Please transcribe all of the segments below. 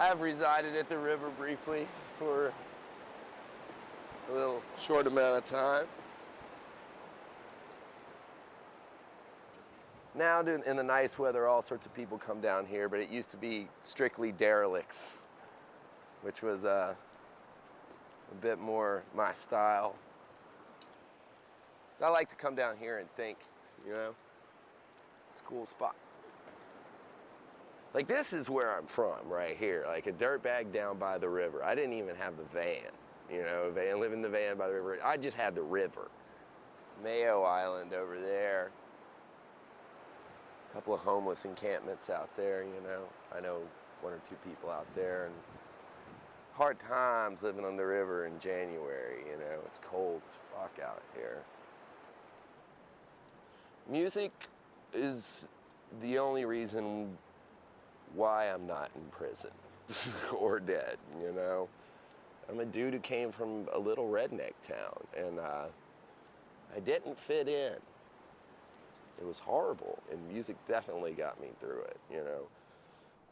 I've resided at the river briefly for a little short amount of time. Now, in the nice weather, all sorts of people come down here, but it used to be strictly derelicts, which was a bit more my style. I like to come down here and think, you know, it's a cool spot. Like, this is where I'm from, right here, like a dirtbag down by the river. I didn't even have the van, you know, live in the van by the river. I just had the river. Mayo Island over there. A couple of homeless encampments out there, you know. I know one or two people out there, and hard times living on the river in January, you know. It's cold as fuck out here. Music is the only reason why I'm not in prison or dead, you know. I'm a dude who came from a little redneck town, and I didn't fit in. It was horrible, and music definitely got me through it, you know.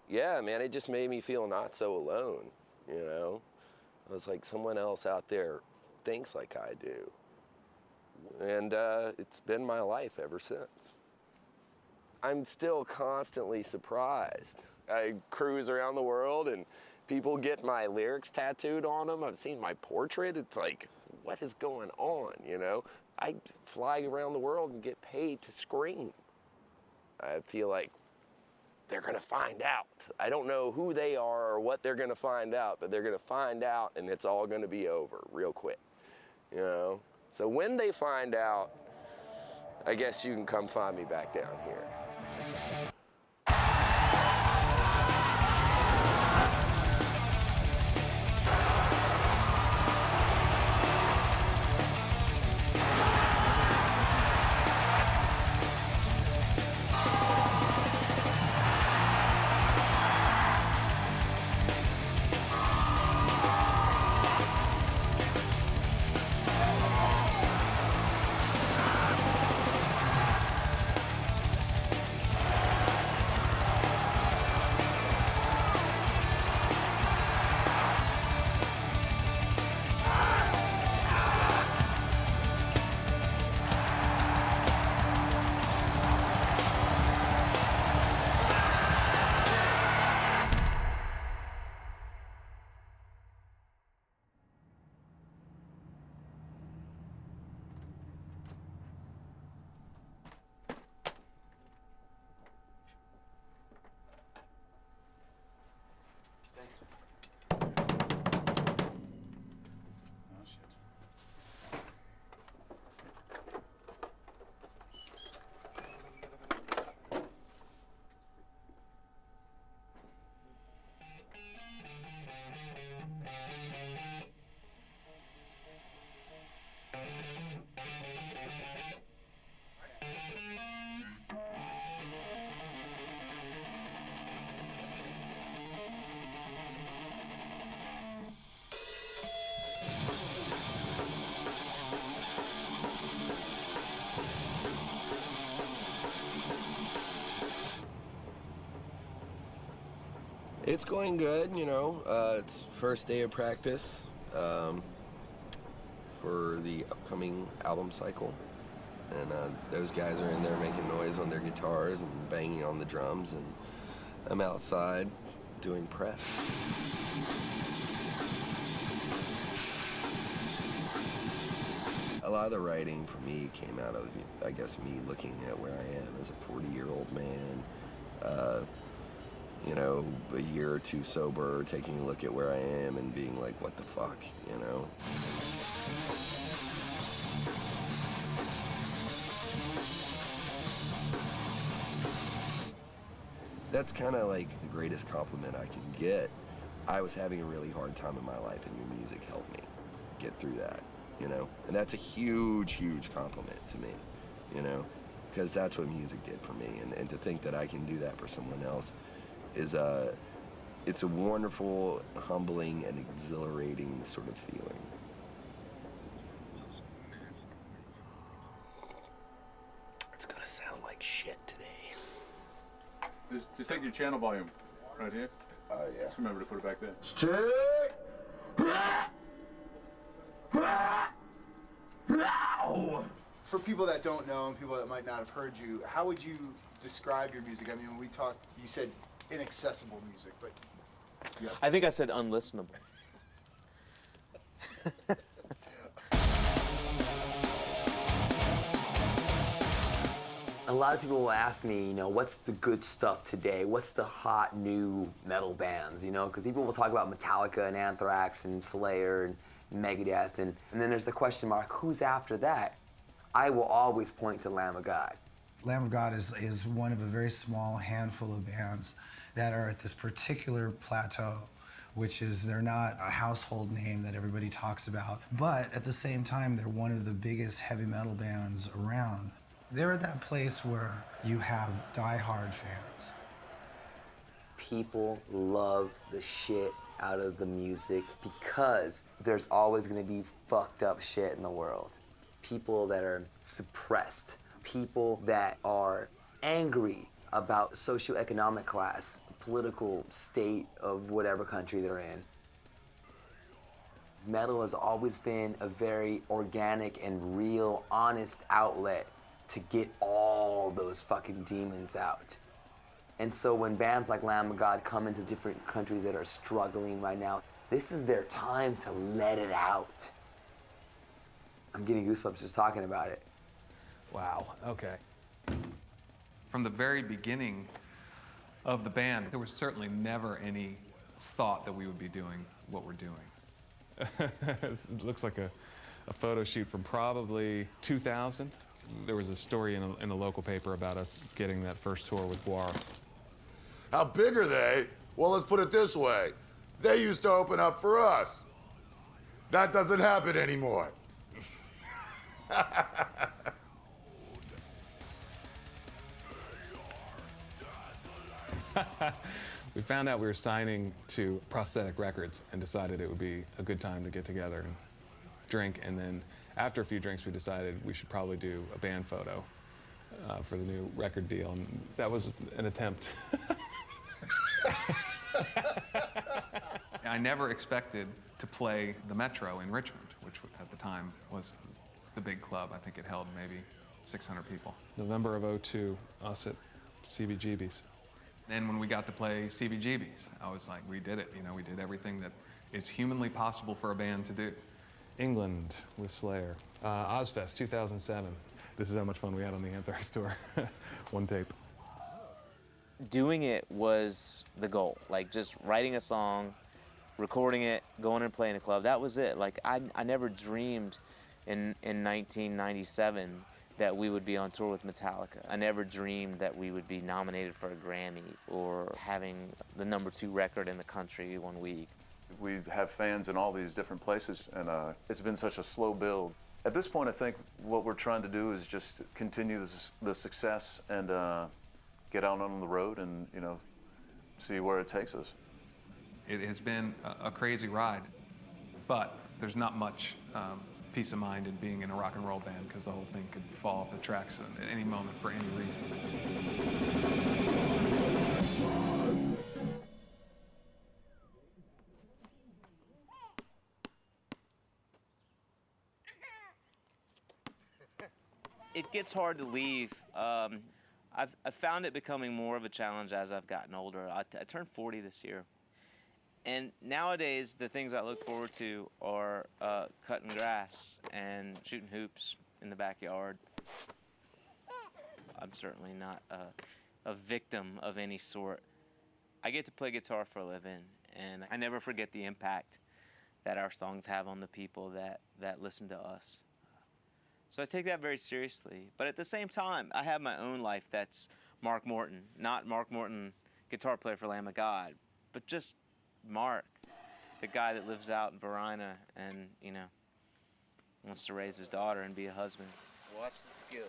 Yeah, man, it just made me feel not so alone, you know. I was like, someone else out there thinks like I do. And it's been my life ever since. I'm still constantly surprised. I cruise around the world and people get my lyrics tattooed on them. I've seen my portrait. It's like, what is going on, you know? I fly around the world and get paid to scream. I feel like they're gonna find out. I don't know who they are or what they're gonna find out, but they're gonna find out and it's all gonna be over real quick, you know? So when they find out, I guess you can come find me back down here. Thanks. Oh, shit. It's going good, you know. It's first day of practice for the upcoming album cycle. And those guys are in there making noise on their guitars and banging on the drums, and I'm outside doing press. A lot of the writing for me came out of, I guess, me looking at where I am as a 40-year-old man, you know, a year or two sober, taking a look at where I am and being like, what the fuck, you know? That's kind of like the greatest compliment I can get. I was having a really hard time in my life, and your music helped me get through that, you know? And that's a huge, huge compliment to me, you know? Because that's what music did for me, and to think that I can do that for someone else is it's a wonderful, humbling, and exhilarating sort of feeling. It's gonna sound like shit today. Just take your channel volume right here. Oh, yeah. Just remember to put it back there. For people that don't know and people that might not have heard you, how would you describe your music? I mean, when we talked, you said inaccessible music, but... Yeah. I think I said unlistenable. A lot of people will ask me, you know, what's the good stuff today? What's the hot new metal bands, you know? Because people will talk about Metallica and Anthrax and Slayer and Megadeth, and then there's the question mark, who's after that? I will always point to Lamb of God. Lamb of God is one of a very small handful of bands that are at this particular plateau, which is they're not a household name that everybody talks about, but at the same time, they're one of the biggest heavy metal bands around. They're at that place where you have diehard fans. People love the shit out of the music because there's always gonna be fucked up shit in the world. People that are suppressed, people that are angry about socioeconomic class, political state of whatever country they're in. Metal has always been a very organic and real, honest outlet to get all those fucking demons out. And so when bands like Lamb of God come into different countries that are struggling right now, this is their time to let it out. I'm getting goosebumps just talking about it. Wow, okay. From the very beginning of the band, there was certainly never any thought that we would be doing what we're doing. It looks like a photo shoot from probably 2000. There was a story in a local paper about us getting that first tour with Guar. How big are they? Well, let's put it this way. They used to open up for us. That doesn't happen anymore. We found out we were signing to Prosthetic Records and decided it would be a good time to get together and drink. And then after a few drinks, we decided we should probably do a band photo for the new record deal. And that was an attempt. I never expected to play the Metro in Richmond, which at the time was the big club. I think it held maybe 600 people. November of '02, us at CBGB's. Then when we got to play CBGB's, I was like, we did it. You know, we did everything that is humanly possible for a band to do. England with Slayer. Ozfest 2007. This is how much fun we had on the Anthrax tour. One tape. Doing it was the goal. Like just writing a song, recording it, going and playing a club. That was it. Like I never dreamed in 1997 that we would be on tour with Metallica. I never dreamed that we would be nominated for a Grammy or having the #2 record in the country one week. We have fans in all these different places, and it's been such a slow build. At this point, I think what we're trying to do is just continue the success and get out on the road and, you know, see where it takes us. It has been a crazy ride, but there's not much peace of mind in being in a rock and roll band because the whole thing could fall off the tracks at any moment for any reason. It gets hard to leave. I've found it becoming more of a challenge as I've gotten older. I turned 40 this year. And nowadays, the things I look forward to are cutting grass and shooting hoops in the backyard. I'm certainly not a victim of any sort. I get to play guitar for a living, and I never forget the impact that our songs have on the people that listen to us. So I take that very seriously. But at the same time, I have my own life that's Mark Morton. Not Mark Morton, guitar player for Lamb of God, but just Mark, the guy that lives out in Verina and, you know, wants to raise his daughter and be a husband. Watch the skills.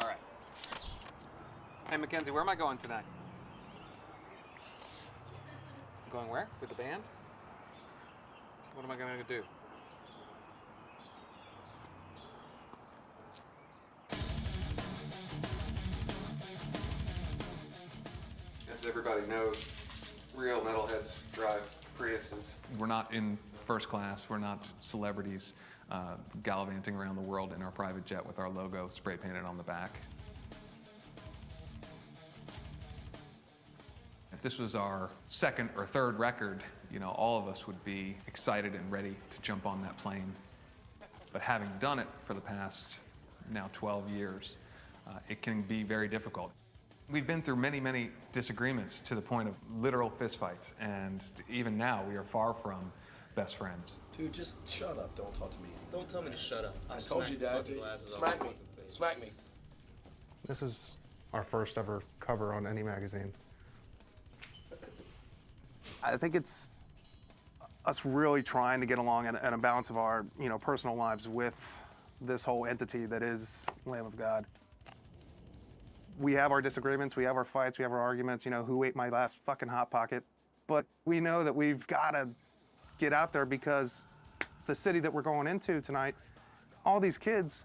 All right. Hey, Mackenzie, where am I going tonight? Going where? With the band? What am I going to do? everybody knows, real metalheads drive Priuses. We're not in first class. We're not celebrities gallivanting around the world in our private jet with our logo spray painted on the back. If this was our second or third record, you know, all of us would be excited and ready to jump on that plane. But having done it for the past now 12 years, it can be very difficult. We've been through many, many disagreements to the point of literal fistfights, and even now we are far from best friends. Dude, just shut up. Don't talk to me. Don't tell me to shut up. I told you, Dad. Smack me. Smack me. This is our first ever cover on any magazine. I think it's us really trying to get along and a balance of our, you know, personal lives with this whole entity that is Lamb of God. We have our disagreements, we have our fights, we have our arguments, you know, who ate my last fucking Hot Pocket. But we know that we've got to get out there because the city that we're going into tonight, all these kids,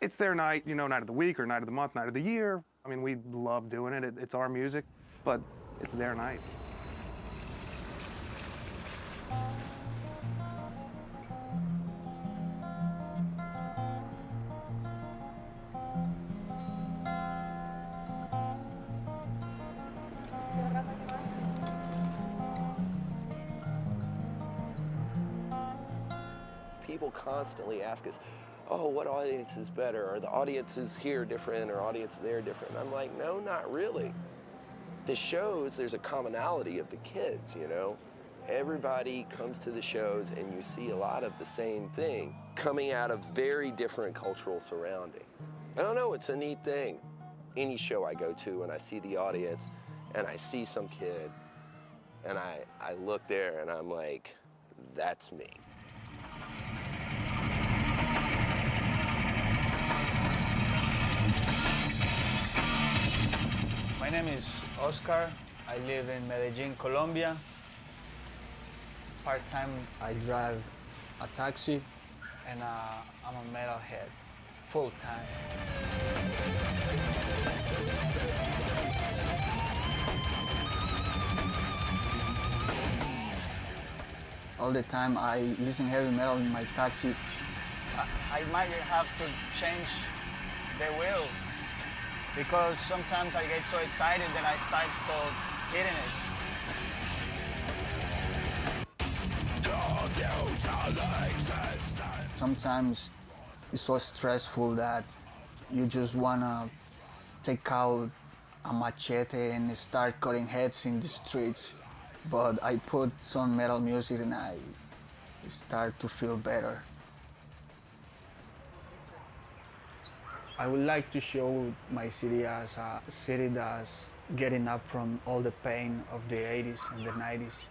it's their night, you know, night of the week or night of the month, night of the year. I mean, we love doing it. It's our music, but it's their night. People constantly ask us, oh, what audience is better? Or the audience is here different, or audience there different? And I'm like, no, not really. The shows, there's a commonality of the kids, you know? Everybody comes to the shows and you see a lot of the same thing coming out of very different cultural surrounding. I don't know, it's a neat thing. Any show I go to and I see the audience and I see some kid and I look there and I'm like, that's me. My name is Oscar. I live in Medellin, Colombia. Part-time, I drive a taxi, and I'm a metalhead, full-time. All the time I listen heavy metal in my taxi. I might have to change the wheel because sometimes I get so excited that I start to hitting it. Sometimes it's so stressful that you just wanna take out a machete and start cutting heads in the streets. But I put some metal music and I start to feel better. I would like to show my city as a city that's getting up from all the pain of the 80s and the 90s.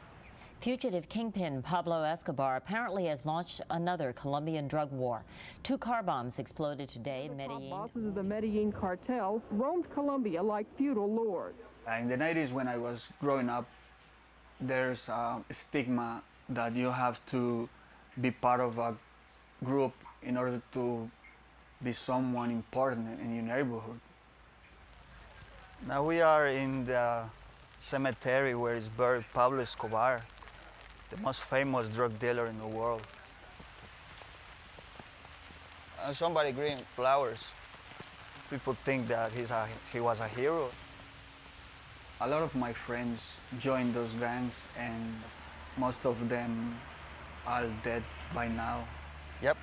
Fugitive kingpin Pablo Escobar apparently has launched another Colombian drug war. 2 car bombs exploded today in Medellin. The top bosses of the Medellin cartel roamed Colombia like feudal lords. In the 90s, when I was growing up, there's a stigma that you have to be part of a group in order to be someone important in your neighborhood. Now we are in the cemetery where is buried Pablo Escobar, the most famous drug dealer in the world. Somebody green flowers. People think that he was a hero. A lot of my friends joined those gangs and most of them are dead by now. Yep.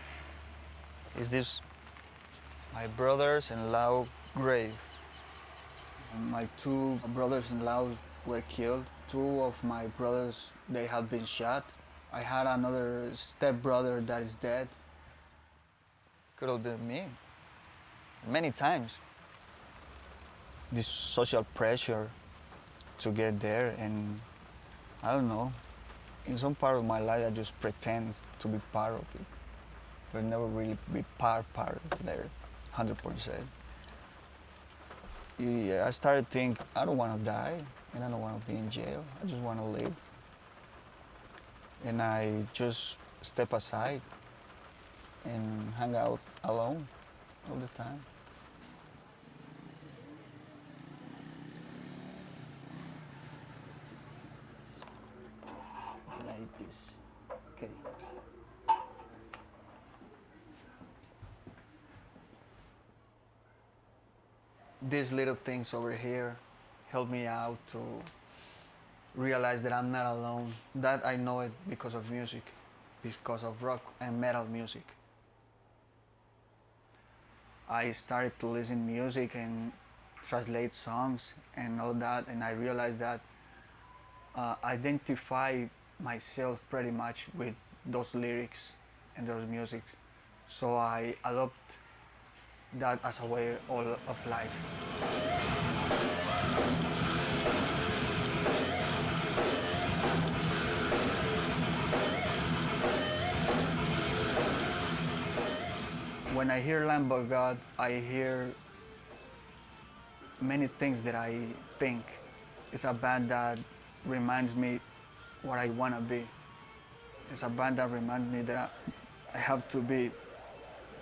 Is this my brothers-in-law grave? My 2 brothers-in-law were killed. 2 of my brothers, they have been shot. I had another stepbrother that is dead. Could have been me, many times. This social pressure to get there, and I don't know, in some part of my life I just pretend to be part of it, but never really be part there, 100%. Yeah, I started to think, I don't want to die, and I don't want to be in jail. I just want to live. And I just step aside and hang out alone all the time. this. Okay. These little things over here help me out to realize that I'm not alone. That I know it because of music, because of rock and metal music. I started to listen music and translate songs and all that, and I realized that identify myself pretty much with those lyrics and those music. So I adopt that as a way of life. When I hear Lamb of God, I hear many things that I think. It's a band that reminds me what I want to be. It's a band that reminds me that I have to be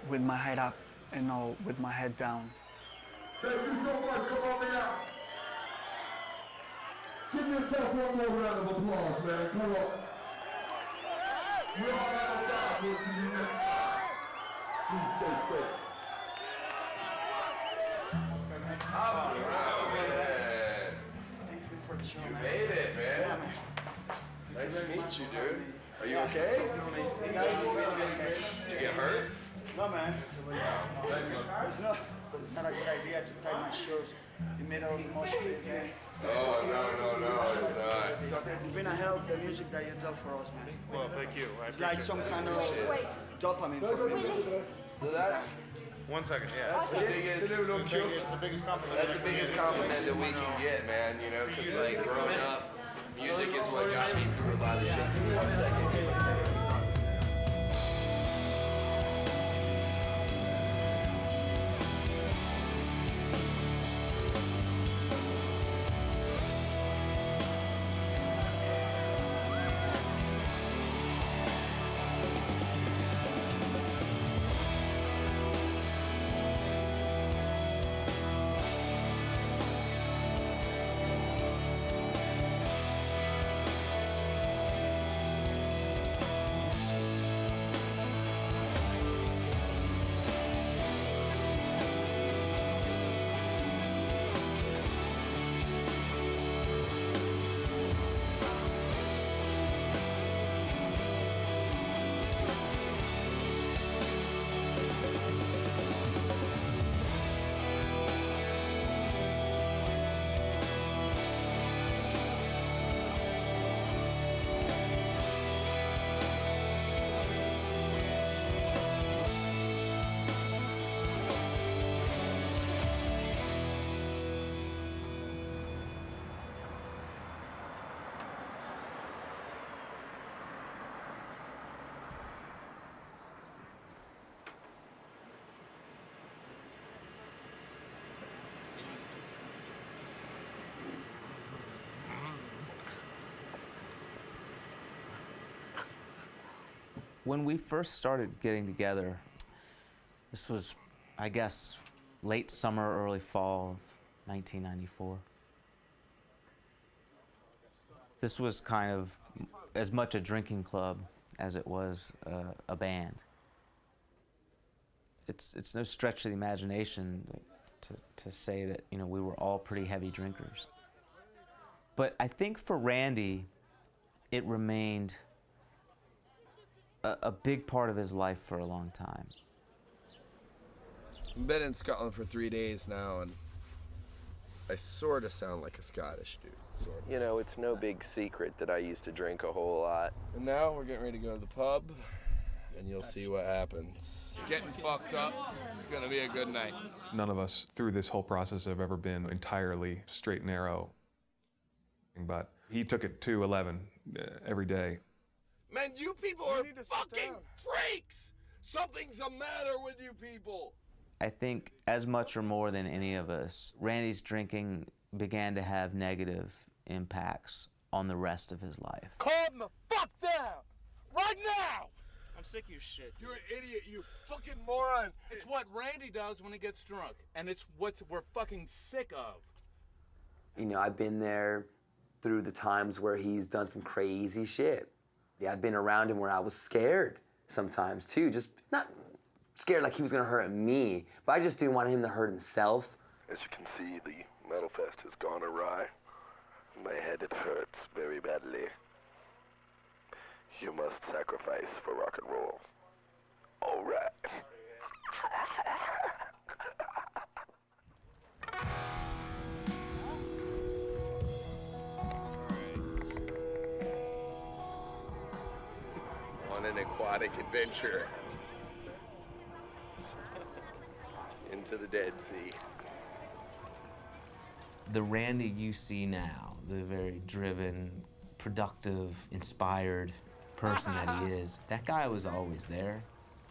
with my head up and not with my head down. Thank you so much. Come on out. Give yourself one more round of applause, man. Come on. We're all out of God. We'll see you next time. Please stay safe. Thanks for the show, You man. made it, man. Yeah, man. Nice to meet you, dude. Are you okay? Did you get hurt? No, man. It's not a good idea to tie my shoes in the middle of the mosh pit, man. Oh, no, it's not. It's been a help, the music that you do for us, man. Well, thank you. It's like some kind of dopamine for me. So that's 1 second, yeah. That's the biggest. It's the biggest compliment. That's the biggest compliment that we can get, man. You know, because like growing up, music is what got me through a lot of shit. Give me 1 second. When we first started getting together, this was, I guess, late summer, early fall of 1994. This was kind of as much a drinking club as it was a band. It's no stretch of the imagination to say that, you know, we were all pretty heavy drinkers. But I think for Randy, it remained a big part of his life for a long time. I've been in Scotland for 3 days now, and I sort of sound like a Scottish dude. Sort of. You know, it's no big secret that I used to drink a whole lot. And now we're getting ready to go to the pub, and you'll see what happens. Getting fucked up. It's gonna be a good night. None of us through this whole process have ever been entirely straight and narrow, but he took it to 11 every day. Man, you people are fucking freaks! Something's the matter with you people! I think as much or more than any of us, Randy's drinking began to have negative impacts on the rest of his life. Calm the fuck down! Right now! I'm sick of your shit. You're an idiot, you fucking moron! It's what Randy does when he gets drunk, and it's what we're fucking sick of. You know, I've been there through the times where he's done some crazy shit. Yeah, I've been around him where I was scared sometimes too, just not scared like he was gonna hurt me, but I just didn't want him to hurt himself. As you can see, the Metal Fest has gone awry. My head, it hurts very badly. You must sacrifice for rock and roll. All right. On an aquatic adventure into the Dead Sea. The Randy you see now, the very driven, productive, inspired person that he is, that guy was always there.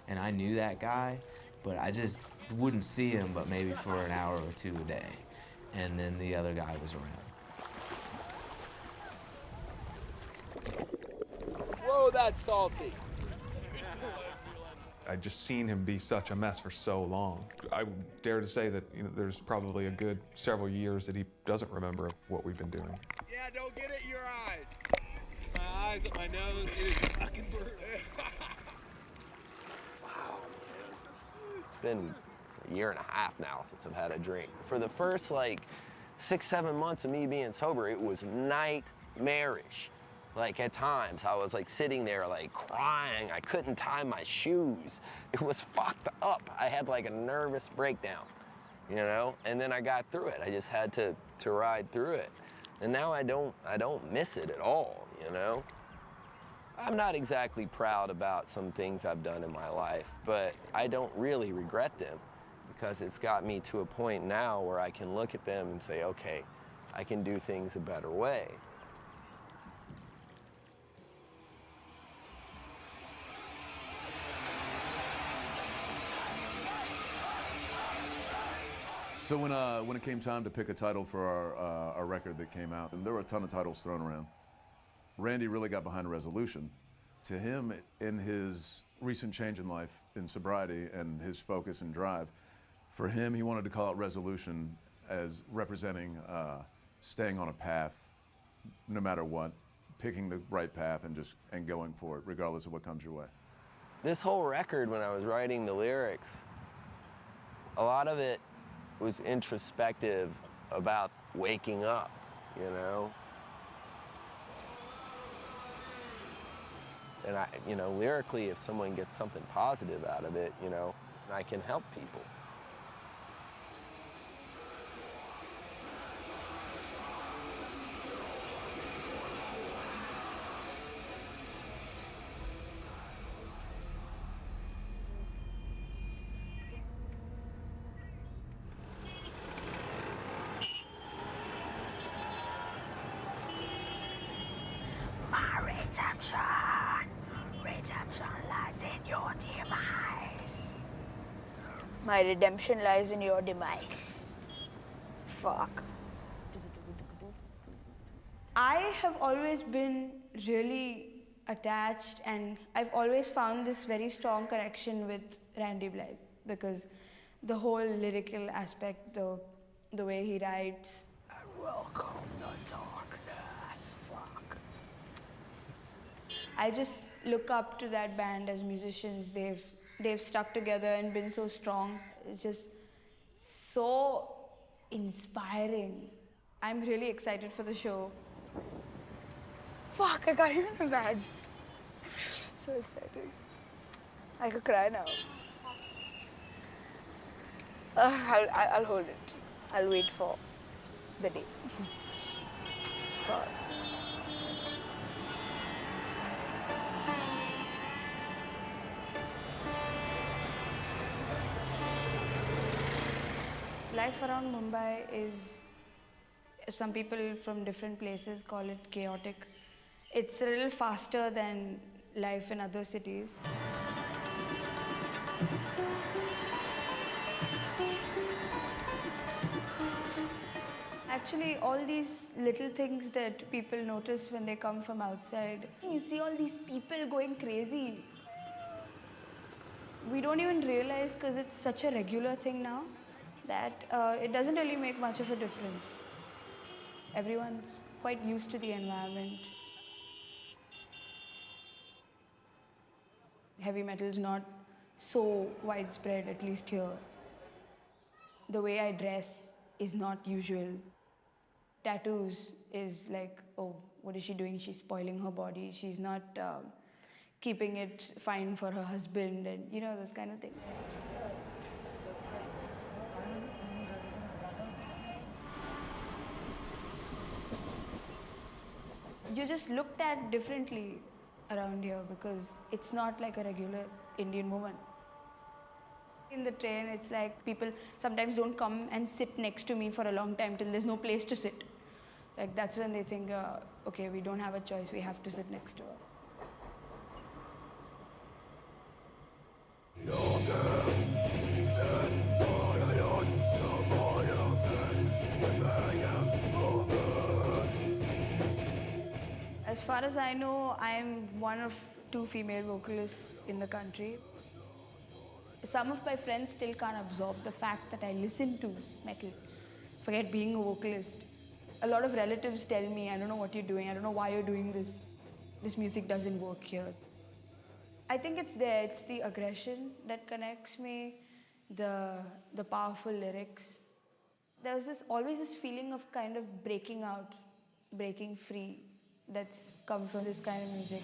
And I knew that guy, but I just wouldn't see him but maybe for an hour or two a day. And then the other guy was around. Whoa, that's salty. I'd just seen him be such a mess for so long. I dare to say that there's probably a good several years that he doesn't remember what we've been doing. Yeah, don't get it in your eyes. My eyes, up my nose, it is fucking brutal. Wow, man. It's been a year and a half now since I've had a drink. For the first like 6-7 months of me being sober, it was nightmarish. Like at times I was like sitting there like crying. I couldn't tie my shoes. It was fucked up. I had like a nervous breakdown, you know? And then I got through it. I just had to ride through it. And now I don't miss it at all, you know? I'm not exactly proud about some things I've done in my life, but I don't really regret them because it's got me to a point now where I can look at them and say, okay, I can do things a better way. So when it came time to pick a title for our record that came out, and there were a ton of titles thrown around, Randy really got behind Resolution. To him, in his recent change in life, in sobriety and his focus and drive, for him, he wanted to call out Resolution as representing staying on a path, no matter what, picking the right path and going for it, regardless of what comes your way. This whole record, when I was writing the lyrics, a lot of it was introspective about waking up, you know? And lyrically, if someone gets something positive out of it, I can help people. Redemption lies in your demise. My redemption lies in your demise. Fuck. I have always been really attached, and I've always found this very strong connection with Randy Blythe because the whole lyrical aspect, the way he writes. Welcome the darkness. Fuck. I just look up to that band as musicians. They've stuck together and been so strong. It's just so inspiring. I'm really excited for the show. Fuck, I can't even imagine. So exciting. I could cry now. I'll hold it. I'll wait for the day. God. Life around Mumbai is, some people from different places call it chaotic. It's a little faster than life in other cities. Actually, all these little things that people notice when they come from outside. You see all these people going crazy. We don't even realize because it's such a regular thing now that it doesn't really make much of a difference. Everyone's quite used to the environment. heavy metal is not so widespread, at least here. The way I dress is not usual. Tattoos is like, oh, what is she doing? She's spoiling her body. She's not keeping it fine for her husband, and you know, those kind of things. You're just looked at differently around here because it's not like a regular Indian woman. In the train, it's like people sometimes don't come and sit next to me for a long time till there's no place to sit. Like that's when they think, okay, we don't have a choice, we have to sit next to her. As far as I know, I'm one of 2 female vocalists in the country. Some of my friends still can't absorb the fact that I listen to metal. Forget being a vocalist. A lot of relatives tell me, I don't know what you're doing, I don't know why you're doing this. This music doesn't work here. I think it's there, it's the aggression that connects me, the powerful lyrics. There's always this feeling of kind of breaking out, breaking free that's come from this kind of music.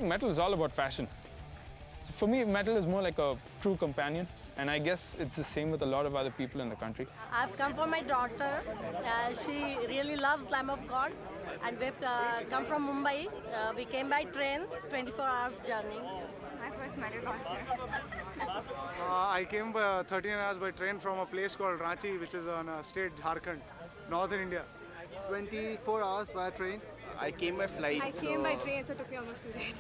Metal is all about passion. So for me, metal is more like a true companion, and I guess it's the same with a lot of other people in the country. I've come for my daughter. She really loves Lamb of God, and we've come from Mumbai. We came by train, 24 hours journey. My first metal concert. I came 13 hours by train from a place called Ranchi, which is on state Jharkhand, northern India. 24 hours by train. I came by flight. I came by train, so it took me almost 2 days.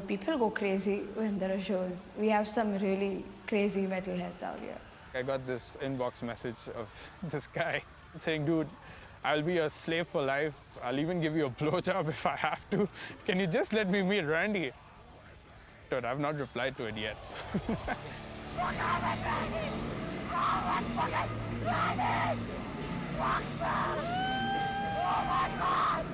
People go crazy when there are shows. We have some really crazy metalheads out here. I got this inbox message of this guy saying, dude, I'll be a slave for life. I'll even give you a blowjob if I have to. Can you just let me meet Randy? Dude, I've not replied to it yet. Oh my God!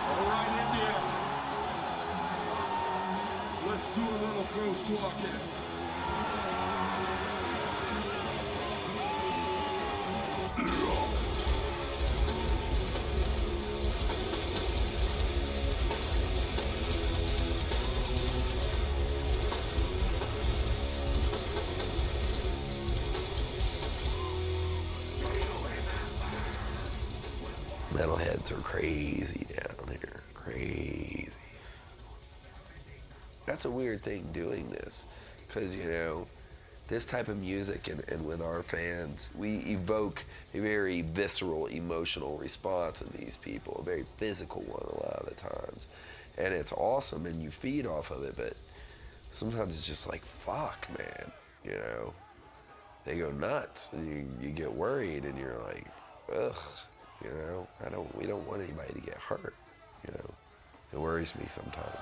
All right, India. Let's do a little ghost walking. Metalheads are crazy down here, crazy. That's a weird thing doing this, because you know, this type of music and with our fans, we evoke a very visceral, emotional response in these people, a very physical one a lot of the times. And it's awesome and you feed off of it, but sometimes it's just like, fuck, man, you know? They go nuts and you get worried and you're like, ugh. You know, we don't want anybody to get hurt, you know. It worries me sometimes.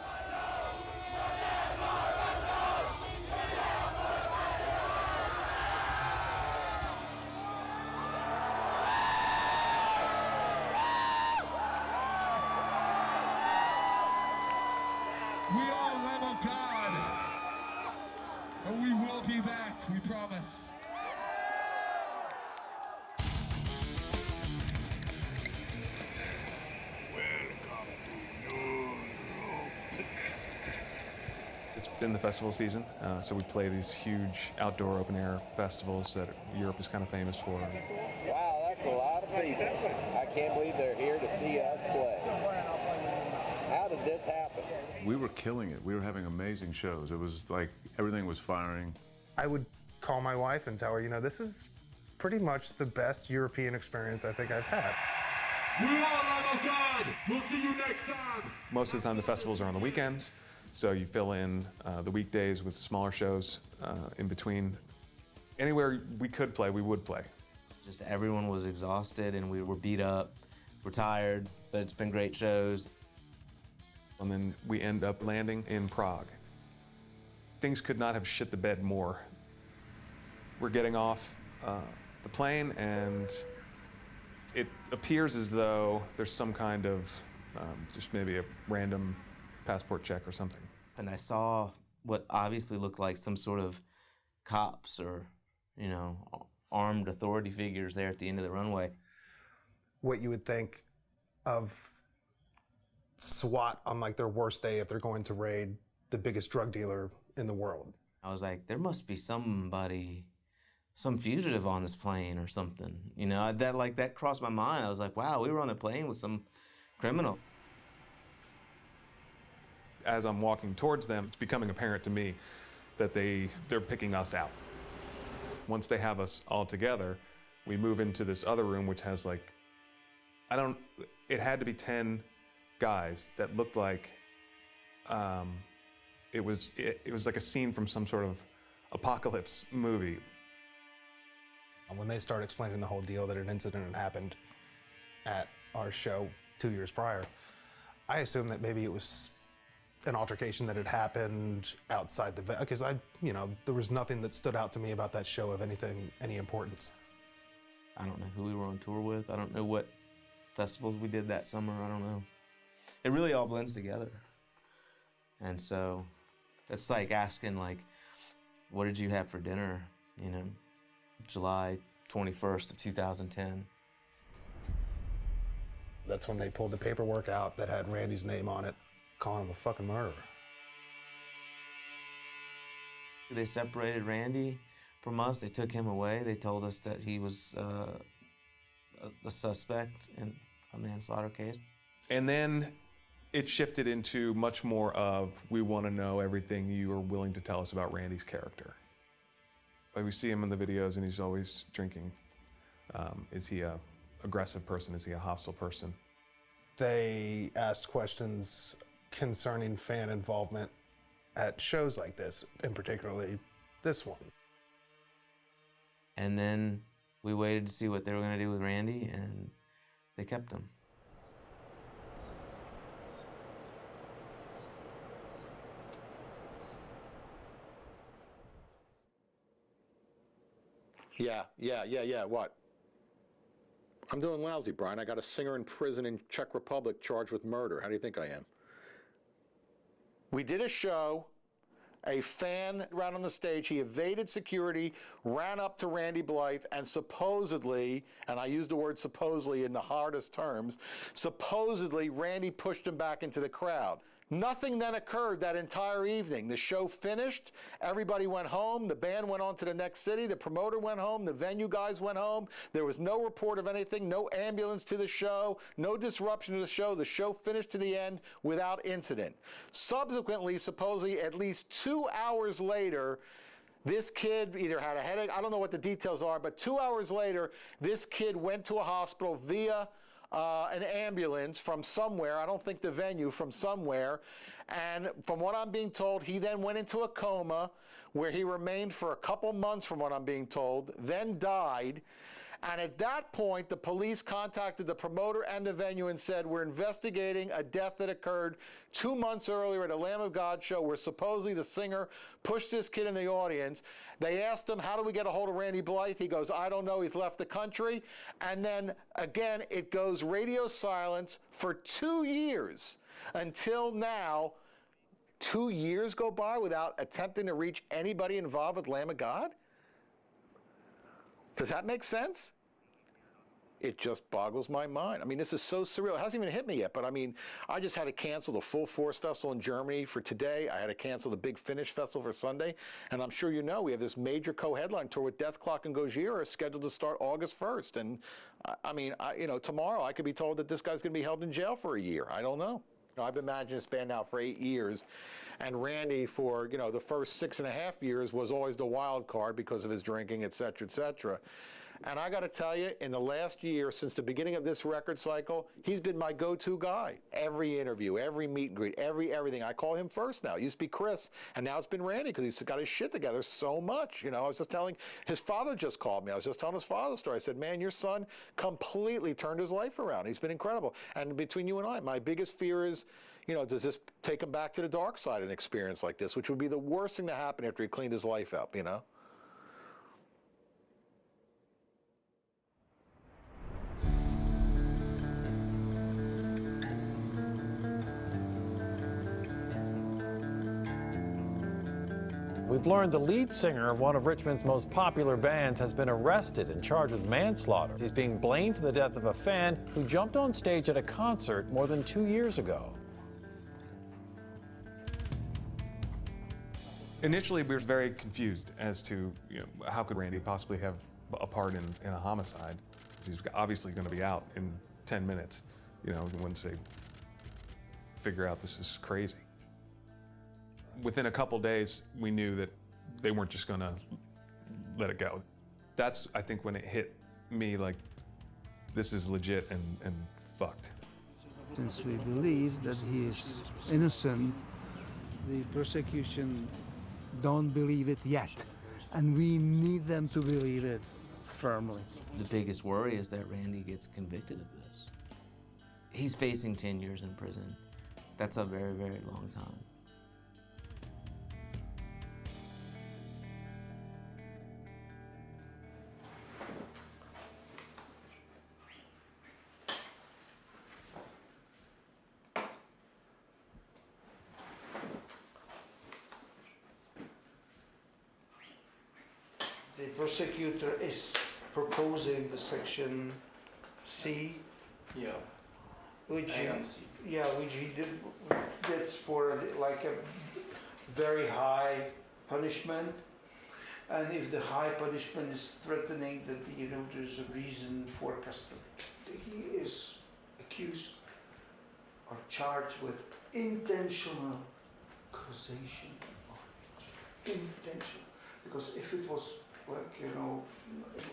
We are Lamb of God, and we will be back, we promise. It's been the festival season, so we play these huge outdoor open-air festivals that Europe is kind of famous for. Wow, that's a lot of people. I can't believe they're here to see us play. How did this happen? We were killing it. We were having amazing shows. It was like everything was firing. I would call my wife and tell her, you know, this is pretty much the best European experience I think I've had. We are Lamb of God. We'll see you next time. Most of the time the festivals are on the weekends, so you fill in the weekdays with smaller shows in between. Anywhere we could play, we would play. Just everyone was exhausted and we were beat up, we're tired, but it's been great shows. And then we end up landing in Prague. Things could not have shit the bed more. We're getting off the plane and it appears as though there's some kind of, just maybe a random passport check or something. And I saw what obviously looked like some sort of cops or, you know, armed authority figures there at the end of the runway. What you would think of SWAT on like their worst day if they're going to raid the biggest drug dealer in the world. I was like, there must be somebody, some fugitive on this plane or something. You know, that crossed my mind. I was like, wow, we were on a plane with some criminal. As I'm walking towards them, it's becoming apparent to me that they're picking us out. Once they have us all together, we move into this other room which has like, it had to be 10 guys that looked like it was like a scene from some sort of apocalypse movie. When they started explaining the whole deal that an incident had happened at our show 2 years prior, I assumed that maybe it was an altercation that had happened outside the venue, because there was nothing that stood out to me about that show of any importance. I don't know who we were on tour with. I don't know what festivals we did that summer. I don't know. It really all blends together. And so it's like asking, like, what did you have for dinner, you know, July 21st of 2010. That's when they pulled the paperwork out that had Randy's name on it, calling him a fucking murderer. They separated Randy from us. They took him away. They told us that he was a suspect in a manslaughter case. And then it shifted into much more of, we want to know everything you are willing to tell us about Randy's character. Like, we see him in the videos and he's always drinking. Is he a aggressive person? Is he a hostile person? They asked questions concerning fan involvement at shows like this, and particularly this one. And then we waited to see what they were going to do with Randy, and they kept him. Yeah, what? I'm doing lousy, Brian. I got a singer in prison in Czech Republic charged with murder. How do you think I am? We did a show. A fan ran on the stage. He evaded security, ran up to Randy Blythe, and supposedly, and I use the word supposedly in the hardest terms, supposedly Randy pushed him back into the crowd. Nothing then occurred that entire evening. The show finished, everybody went home, the band went on to the next city, the promoter went home, the venue guys went home. There was no report of anything, no ambulance to the show, no disruption to the show. The show finished to the end without incident. Subsequently, supposedly at least 2 hours later, this kid either had a headache, I don't know what the details are, but 2 hours later, this kid went to a hospital via an ambulance from somewhere, I don't think the venue, from somewhere, and from what I'm being told, he then went into a coma where he remained for a couple months, from what I'm being told, then died. And at that point, the police contacted the promoter and the venue and said, we're investigating a death that occurred 2 months earlier at a Lamb of God show where supposedly the singer pushed this kid in the audience. They asked him, how do we get a hold of Randy Blythe? He goes, I don't know, he's left the country. And then again, it goes radio silence for 2 years until now. 2 years go by without attempting to reach anybody involved with Lamb of God? Does that make sense? It just boggles my mind. I mean, this is so surreal. It hasn't even hit me yet, but I mean, I just had to cancel the Full Force Festival in Germany for today. I had to cancel the Big Finish Festival for Sunday. And I'm sure you know, we have this major co-headline tour with Death Clock and Gojira scheduled to start August 1st. And I mean, tomorrow I could be told that this guy's going to be held in jail for a year. I don't know. I've been managing this band now for 8 years, and Randy for, the first 6.5 years was always the wild card because of his drinking, et cetera, et cetera. And I got to tell you, in the last year, since the beginning of this record cycle, he's been my go-to guy. Every interview, every meet and greet, everything. I call him first now. It used to be Chris, and now it's been Randy because he's got his shit together so much. You know, I was just telling, his father just called me. I was just telling his father the story. I said, man, your son completely turned his life around. He's been incredible. And between you and I, my biggest fear is, you know, does this take him back to the dark side, an experience like this, which would be the worst thing to happen after he cleaned his life up, you know? We've learned the lead singer of one of Richmond's most popular bands has been arrested and charged with manslaughter. He's being blamed for the death of a fan who jumped on stage at a concert more than 2 years ago. Initially, we were very confused as to, you know, how could Randy possibly have a part in a homicide? Because he's obviously going to be out in 10 minutes. You know, once they figure out this is crazy. Within a couple days, we knew that they weren't just going to let it go. That's, I think, when it hit me, like, this is legit and fucked. Since we believe that he is innocent, the prosecution don't believe it yet, and we need them to believe it firmly. The biggest worry is that Randy gets convicted of this. He's facing 10 years in prison. That's a very, very long time. The prosecutor is proposing the section C. Yeah. Which he did. That's for like a very high punishment, and if the high punishment is threatening, that you know there's a reason for custody. He is accused or charged with intentional causation of injury. Intentional, because if it was like, you know,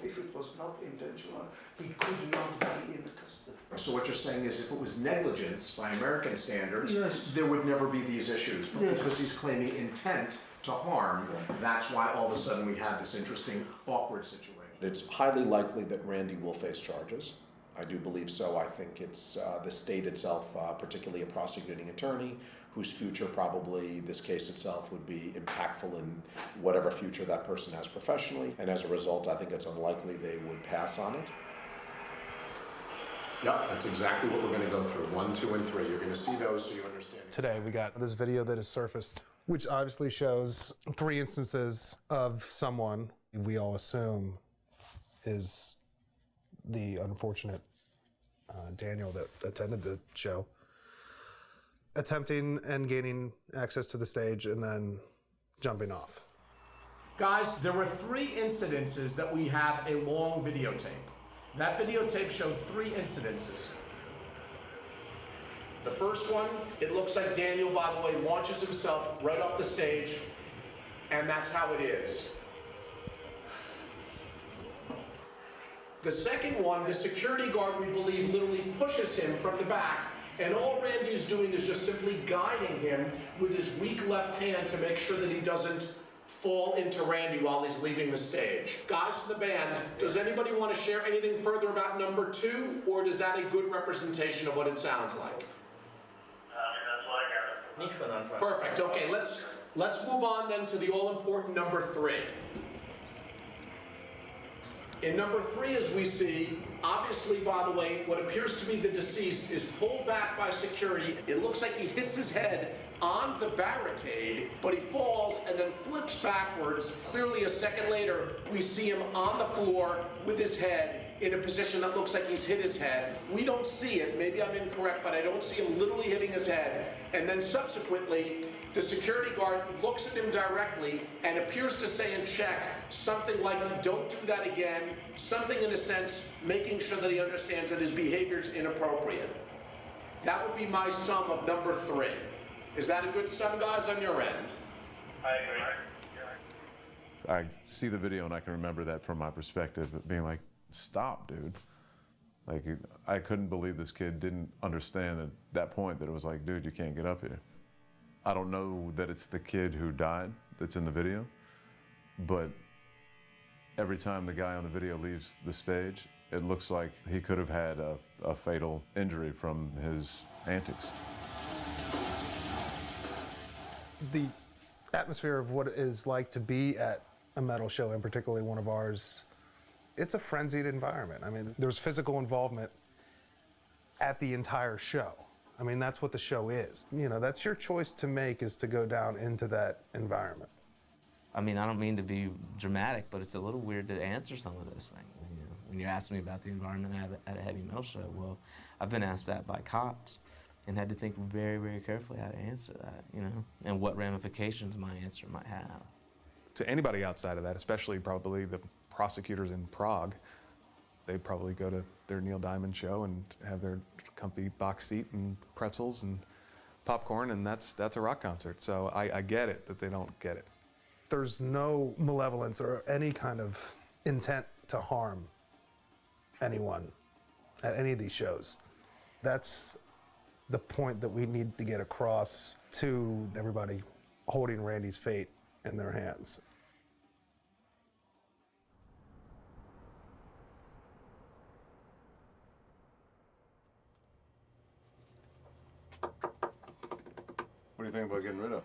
if it was not intentional, he could not be in custody. So what you're saying is if it was negligence by American standards, yes, there would never be these issues. But yes, because he's claiming intent to harm, that's why all of a sudden we have this interesting, awkward situation. It's highly likely that Randy will face charges. I do believe so. I think it's the state itself, particularly a prosecuting attorney, whose future probably this case itself would be impactful in whatever future that person has professionally. And as a result, I think it's unlikely they would pass on it. Yep, that's exactly what we're going to go through. 1, 2, and 3. You're going to see those so you understand. Today we got this video that has surfaced, which obviously shows 3 instances of someone we all assume is the unfortunate Daniel that attended the show, attempting and gaining access to the stage and then jumping off. Guys, there were 3 incidences that we have a long videotape. That videotape showed 3 incidences. The first one, it looks like Daniel, by the way, launches himself right off the stage, and that's how it is. The second one, the security guard, we believe, literally pushes him from the back, and all Randy is doing is just simply guiding him with his weak left hand to make sure that he doesn't fall into Randy while he's leaving the stage. Guys from the band, does anybody want to share anything further about number 2, or is that a good representation of what it sounds like? Perfect. Okay, let's move on then to the all-important number 3. In number 3, as we see, obviously, by the way, what appears to be the deceased is pulled back by security. It looks like he hits his head on the barricade, but he falls and then flips backwards. Clearly, a second later, we see him on the floor with his head in a position that looks like he's hit his head. We don't see it. Maybe I'm incorrect, but I don't see him literally hitting his head. And then subsequently, the security guard looks at him directly and appears to say in check something like, don't do that again, something in a sense making sure that he understands that his behavior is inappropriate. That would be my sum of number 3. Is that a good sum, guys, on your end? I agree. I see the video and I can remember that from my perspective, being like, stop, dude. Like, I couldn't believe this kid didn't understand at that point that it was like, dude, you can't get up here. I don't know that it's the kid who died that's in the video, but every time the guy on the video leaves the stage, it looks like he could have had a fatal injury from his antics. The atmosphere of what it is like to be at a metal show, and particularly one of ours, it's a frenzied environment. I mean, there's physical involvement at the entire show. I mean, that's what the show is. You know, that's your choice to make, is to go down into that environment. I mean, I don't mean to be dramatic, but it's a little weird to answer some of those things. You know, when you're asking me about the environment at a heavy metal show, well, I've been asked that by cops and had to think very, very carefully how to answer that, you know, and what ramifications my answer might have. To anybody outside of that, especially probably the prosecutors in Prague, they'd probably go to their Neil Diamond show and have their comfy box seat and pretzels and popcorn, and that's a rock concert. So I get it that they don't get it. There's no malevolence or any kind of intent to harm anyone at any of these shows. That's the point that we need to get across to everybody holding Randy's fate in their hands. What do you think about getting rid of?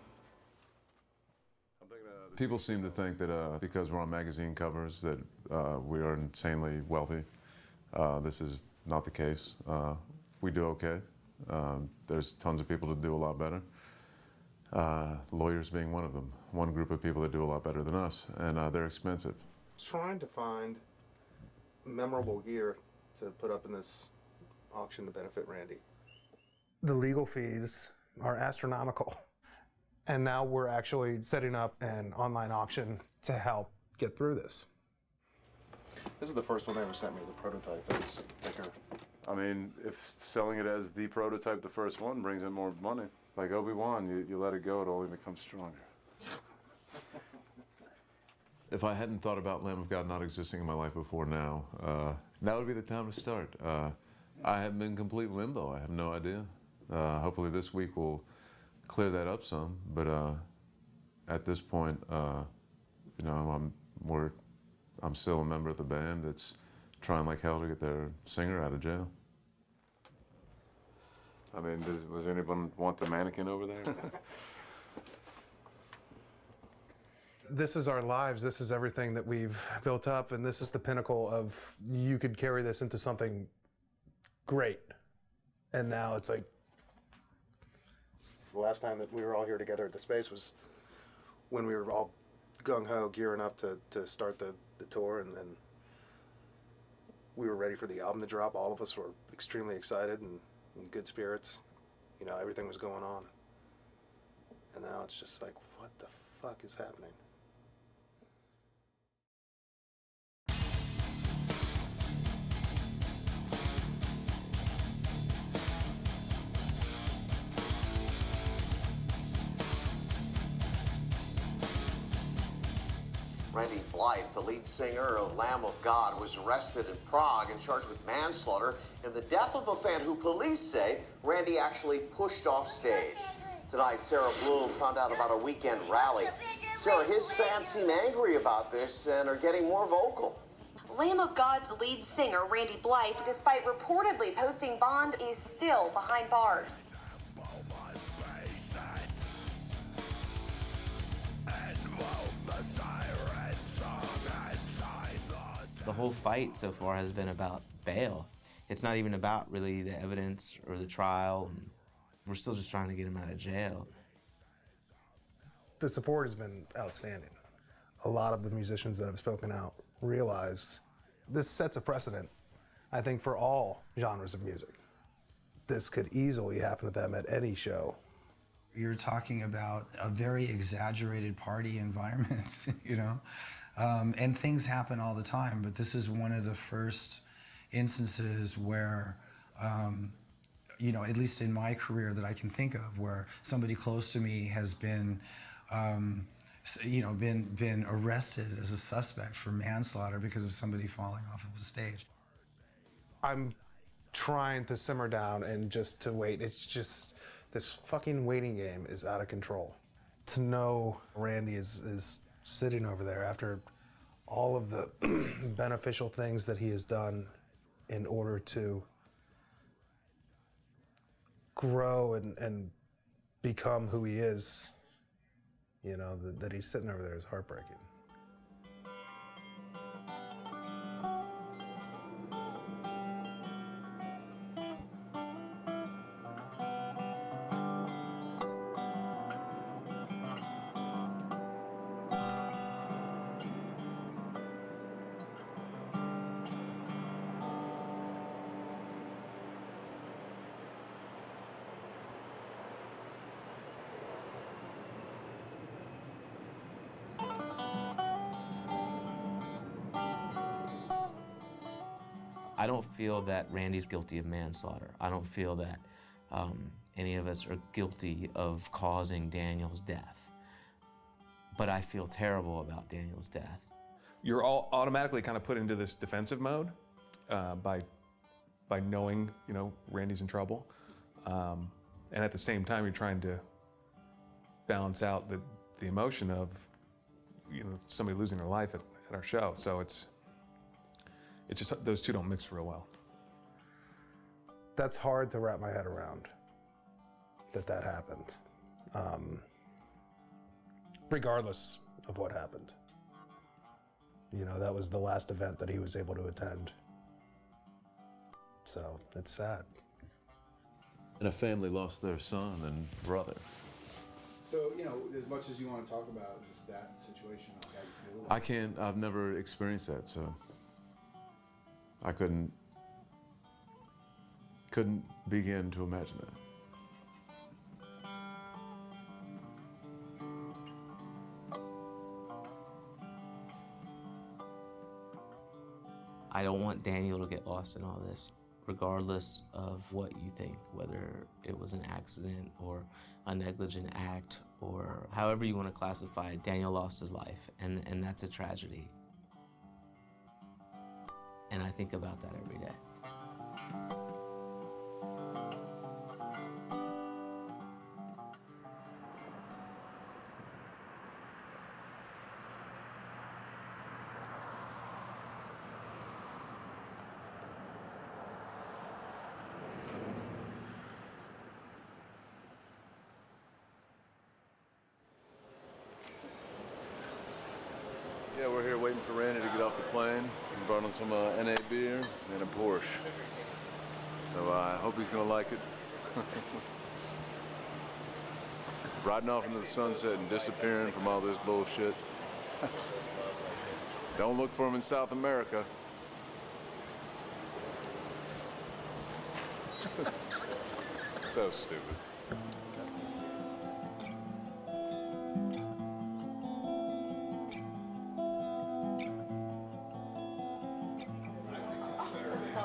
People seem to think that because we're on magazine covers that we are insanely wealthy. This is not the case. We do okay. There's tons of people that do a lot better. Lawyers being one of them. One group of people that do a lot better than us, and they're expensive. Trying to find memorable gear to put up in this auction to benefit Randy. The legal fees are astronomical. And now we're actually setting up an online auction to help get through this. This is the first one they ever sent me, the prototype. That was thicker. I mean, if selling it as the prototype, the first one, brings in more money. Like Obi-Wan, you let it go, it only becomes stronger. If I hadn't thought about Lamb of God not existing in my life before now, now would be the time to start. I have been in complete limbo. I have no idea. Hopefully this week will clear that up some, but at this point, you know, I'm still a member of the band that's trying like hell to get their singer out of jail. I mean, does anyone want the mannequin over there? This is our lives. This is everything that we've built up, and this is the pinnacle of, you could carry this into something great. And now it's like, the last time that we were all here together at the Space was when we were all gung-ho gearing up to start the tour, and then we were ready for the album to drop. All of us were extremely excited and in good spirits. You know, everything was going on. And now it's just like, what the fuck is happening? Randy Blythe, the lead singer of Lamb of God, was arrested in Prague and charged with manslaughter in the death of a fan who police say Randy actually pushed off stage. Tonight, Sarah Bloom found out about a weekend rally. Sarah, his fans seem angry about this and are getting more vocal. Lamb of God's lead singer, Randy Blythe, despite reportedly posting bond, is still behind bars. The whole fight so far has been about bail. It's not even about really the evidence or the trial. We're still just trying to get him out of jail. The support has been outstanding. A lot of the musicians that have spoken out realize this sets a precedent, I think, for all genres of music. This could easily happen to them at any show. You're talking about a very exaggerated party environment, you know? And things happen all the time, but this is one of the first instances where, you know, at least in my career that I can think of, where somebody close to me has been been arrested as a suspect for manslaughter because of somebody falling off of a stage. I'm trying to simmer down and just to wait. It's just, this fucking waiting game is out of control. To know Randy is sitting over there after all of the beneficial things that he has done in order to grow and become who he is, that he's sitting over there is heartbreaking. I don't feel that Randy's guilty of manslaughter. I don't feel that any of us are guilty of causing Daniel's death. But I feel terrible about Daniel's death. You're all automatically kind of put into this defensive mode by knowing, Randy's in trouble. And at the same time, you're trying to balance out the emotion of, somebody losing their life at our show. So it's just, those two don't mix real well. That's hard to wrap my head around, that happened. Regardless of what happened. That was the last event that he was able to attend. So it's sad. And a family lost their son and brother. So, as much as you want to talk about just that situation, like how you feel. I've never experienced that, so I couldn't begin to imagine that. I don't want Daniel to get lost in all this, regardless of what you think, whether it was an accident or a negligent act or however you want to classify it. Daniel lost his life, and that's a tragedy. And I think about that every day. Yeah, we're here waiting for Randy to get off the plane. We brought him some NA beer and a Porsche. So I hope he's gonna like it. Riding off into the sunset and disappearing from all this bullshit. Don't look for him in South America. So stupid.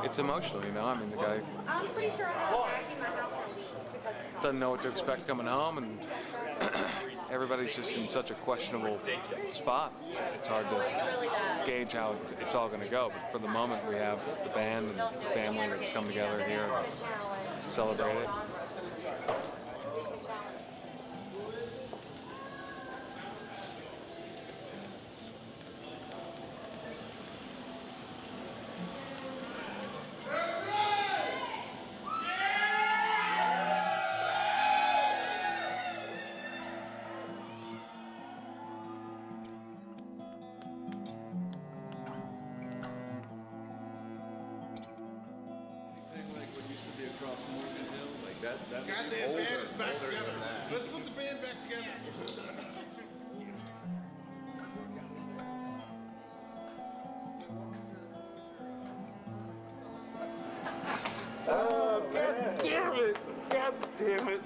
It's emotional, I mean, the guy I'm pretty sure I have a vacuum in my house all week because it's doesn't know what to expect coming home, and everybody's just in such a questionable spot. It's hard to gauge how it's all going to go, but for the moment we have the band and the family that's come together here to celebrate it. Got the bands back together. Let's put the band back together. Oh, God damn it! God damn it!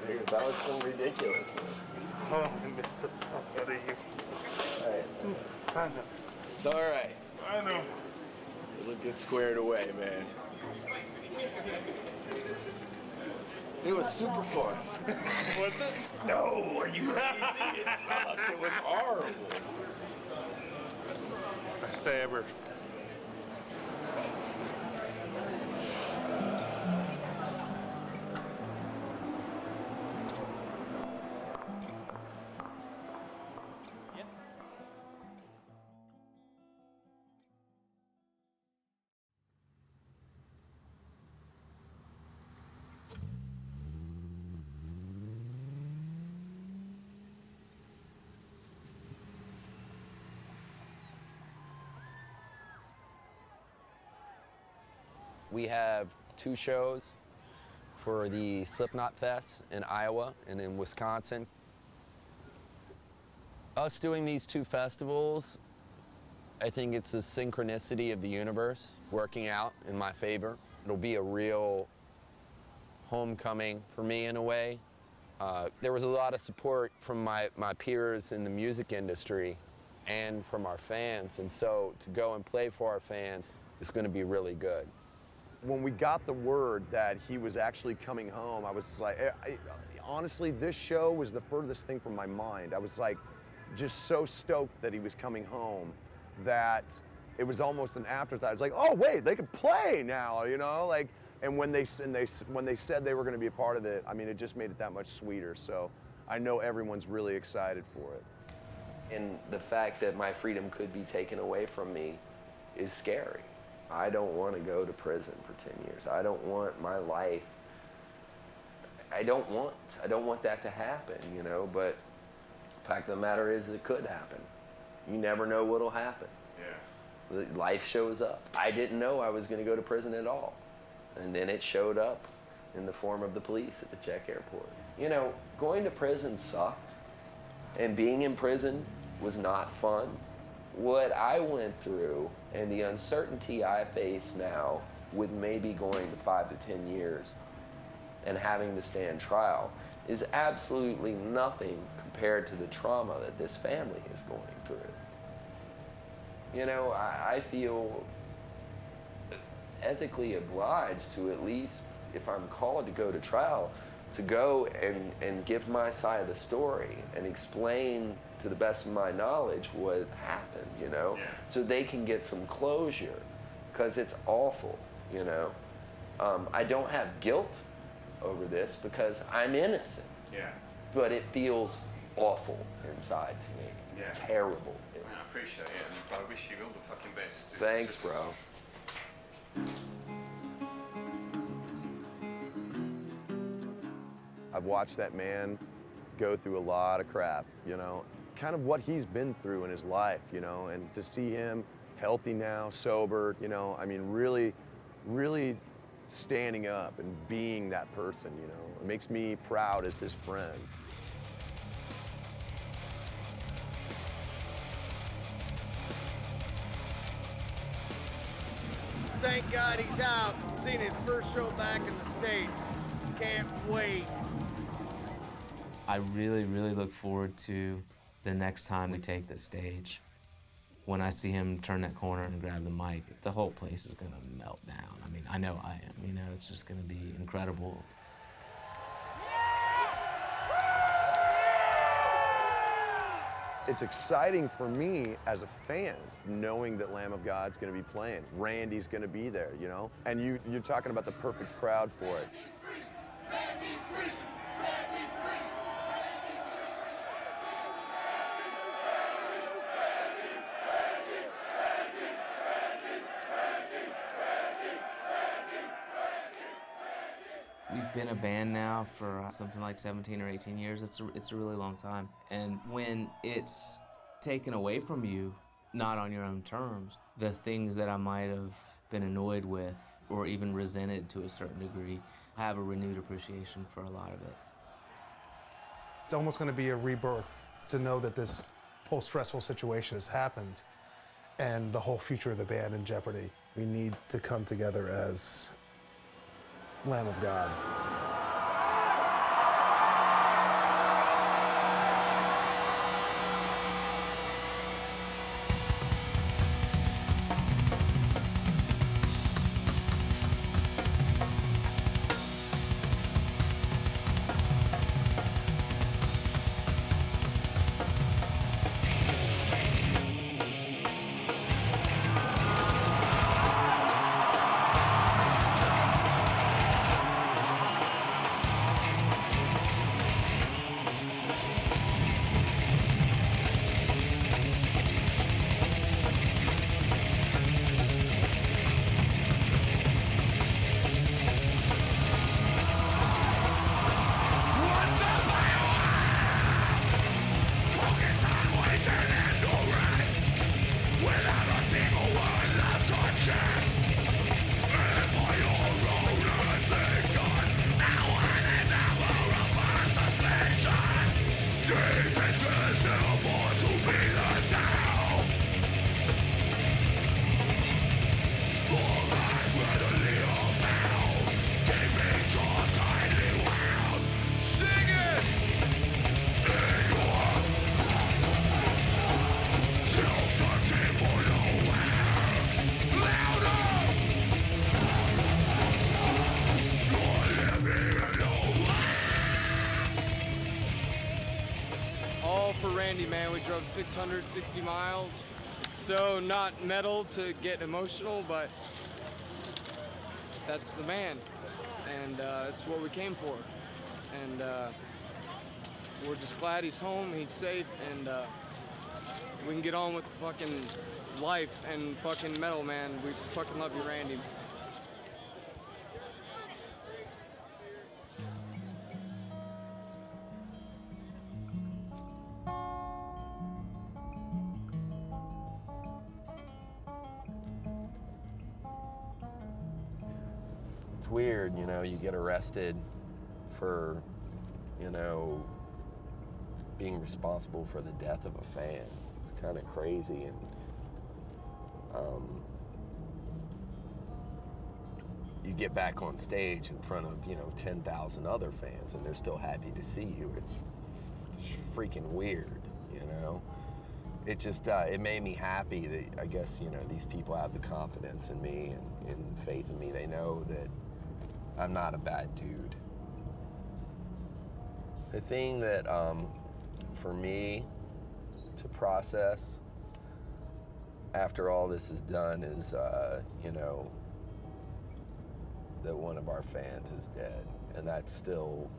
Dude, that was some ridiculousness. Oh, I missed the fuck out of you. I know. It's all right. I know. It'll get squared away, man. It was super fun. Was it? No, are you crazy? It sucked. It was horrible. Best day ever. We have 2 shows for the Slipknot Fest in Iowa and in Wisconsin. Us doing these 2 festivals, I think it's the synchronicity of the universe working out in my favor. It'll be a real homecoming for me in a way. There was a lot of support from my peers in the music industry and from our fans, and so to go and play for our fans is going to be really good. When we got the word that he was actually coming home, I was like, honestly, this show was the furthest thing from my mind. I was like, just so stoked that he was coming home that it was almost an afterthought. It's like, oh wait, they could play now, you know, like. And when they said they were going to be a part of it, I mean, it just made it that much sweeter. So I know everyone's really excited for it. And the fact that my freedom could be taken away from me is scary. I don't want to go to prison for 10 years. I don't want my life, I don't want that to happen, you know, but the fact of the matter is it could happen. You never know what'll happen. Yeah. Life shows up. I didn't know I was going to go to prison at all. And then it showed up in the form of the police at the Czech airport. You know, going to prison sucked, and being in prison was not fun. What I went through and the uncertainty I face now with maybe going to 5 to 10 years and having to stand trial is absolutely nothing compared to the trauma that this family is going through. You know, I feel ethically obliged to, at least if I'm called to go to trial, to go and give my side of the story and explain to the best of my knowledge what happened, you know, so they can get some closure, because it's awful, you know. I don't have guilt over this because I'm innocent. Yeah. But it feels awful inside to me. Yeah. Terrible. I appreciate it, but I wish you all the fucking best. Thanks, bro. I've watched that man go through a lot of crap, you know, kind of what he's been through in his life, you know, and to see him healthy now, sober, you know, I mean, really, really standing up and being that person, you know, it makes me proud as his friend. Thank God he's out. Seen his first show back in the States. Can't wait. I really, really look forward to the next time we take the stage. When I see him turn that corner and grab the mic, the whole place is gonna melt down. I mean, I know I am, you know, it's just gonna be incredible. It's exciting for me as a fan, knowing that Lamb of God's gonna be playing. Randy's gonna be there, you know? And you're talking about the perfect crowd for it. Randy's free! Randy's free! We've been a band now for something like 17 or 18 years. It's a really long time. And when it's taken away from you, not on your own terms, the things that I might have been annoyed with or even resented to a certain degree, I have a renewed appreciation for a lot of it. It's almost going to be a rebirth to know that this whole stressful situation has happened and the whole future of the band in jeopardy. We need to come together as Lamb of God. Randy, man. We drove 660 miles. It's so not metal to get emotional, but that's the man, and it's what we came for. And we're just glad he's home, he's safe, and we can get on with fucking life and fucking metal, man. We fucking love you, Randy. It's weird, you know, you get arrested for, you know, being responsible for the death of a fan. It's kind of crazy, and you get back on stage in front of, you know, 10,000 other fans, and they're still happy to see you. It's freaking weird, you know? It just, it made me happy that, I guess, you know, these people have the confidence in me and faith in me. They know that I'm not a bad dude. The thing that, for me to process after all this is done is, you know, that one of our fans is dead. And that's still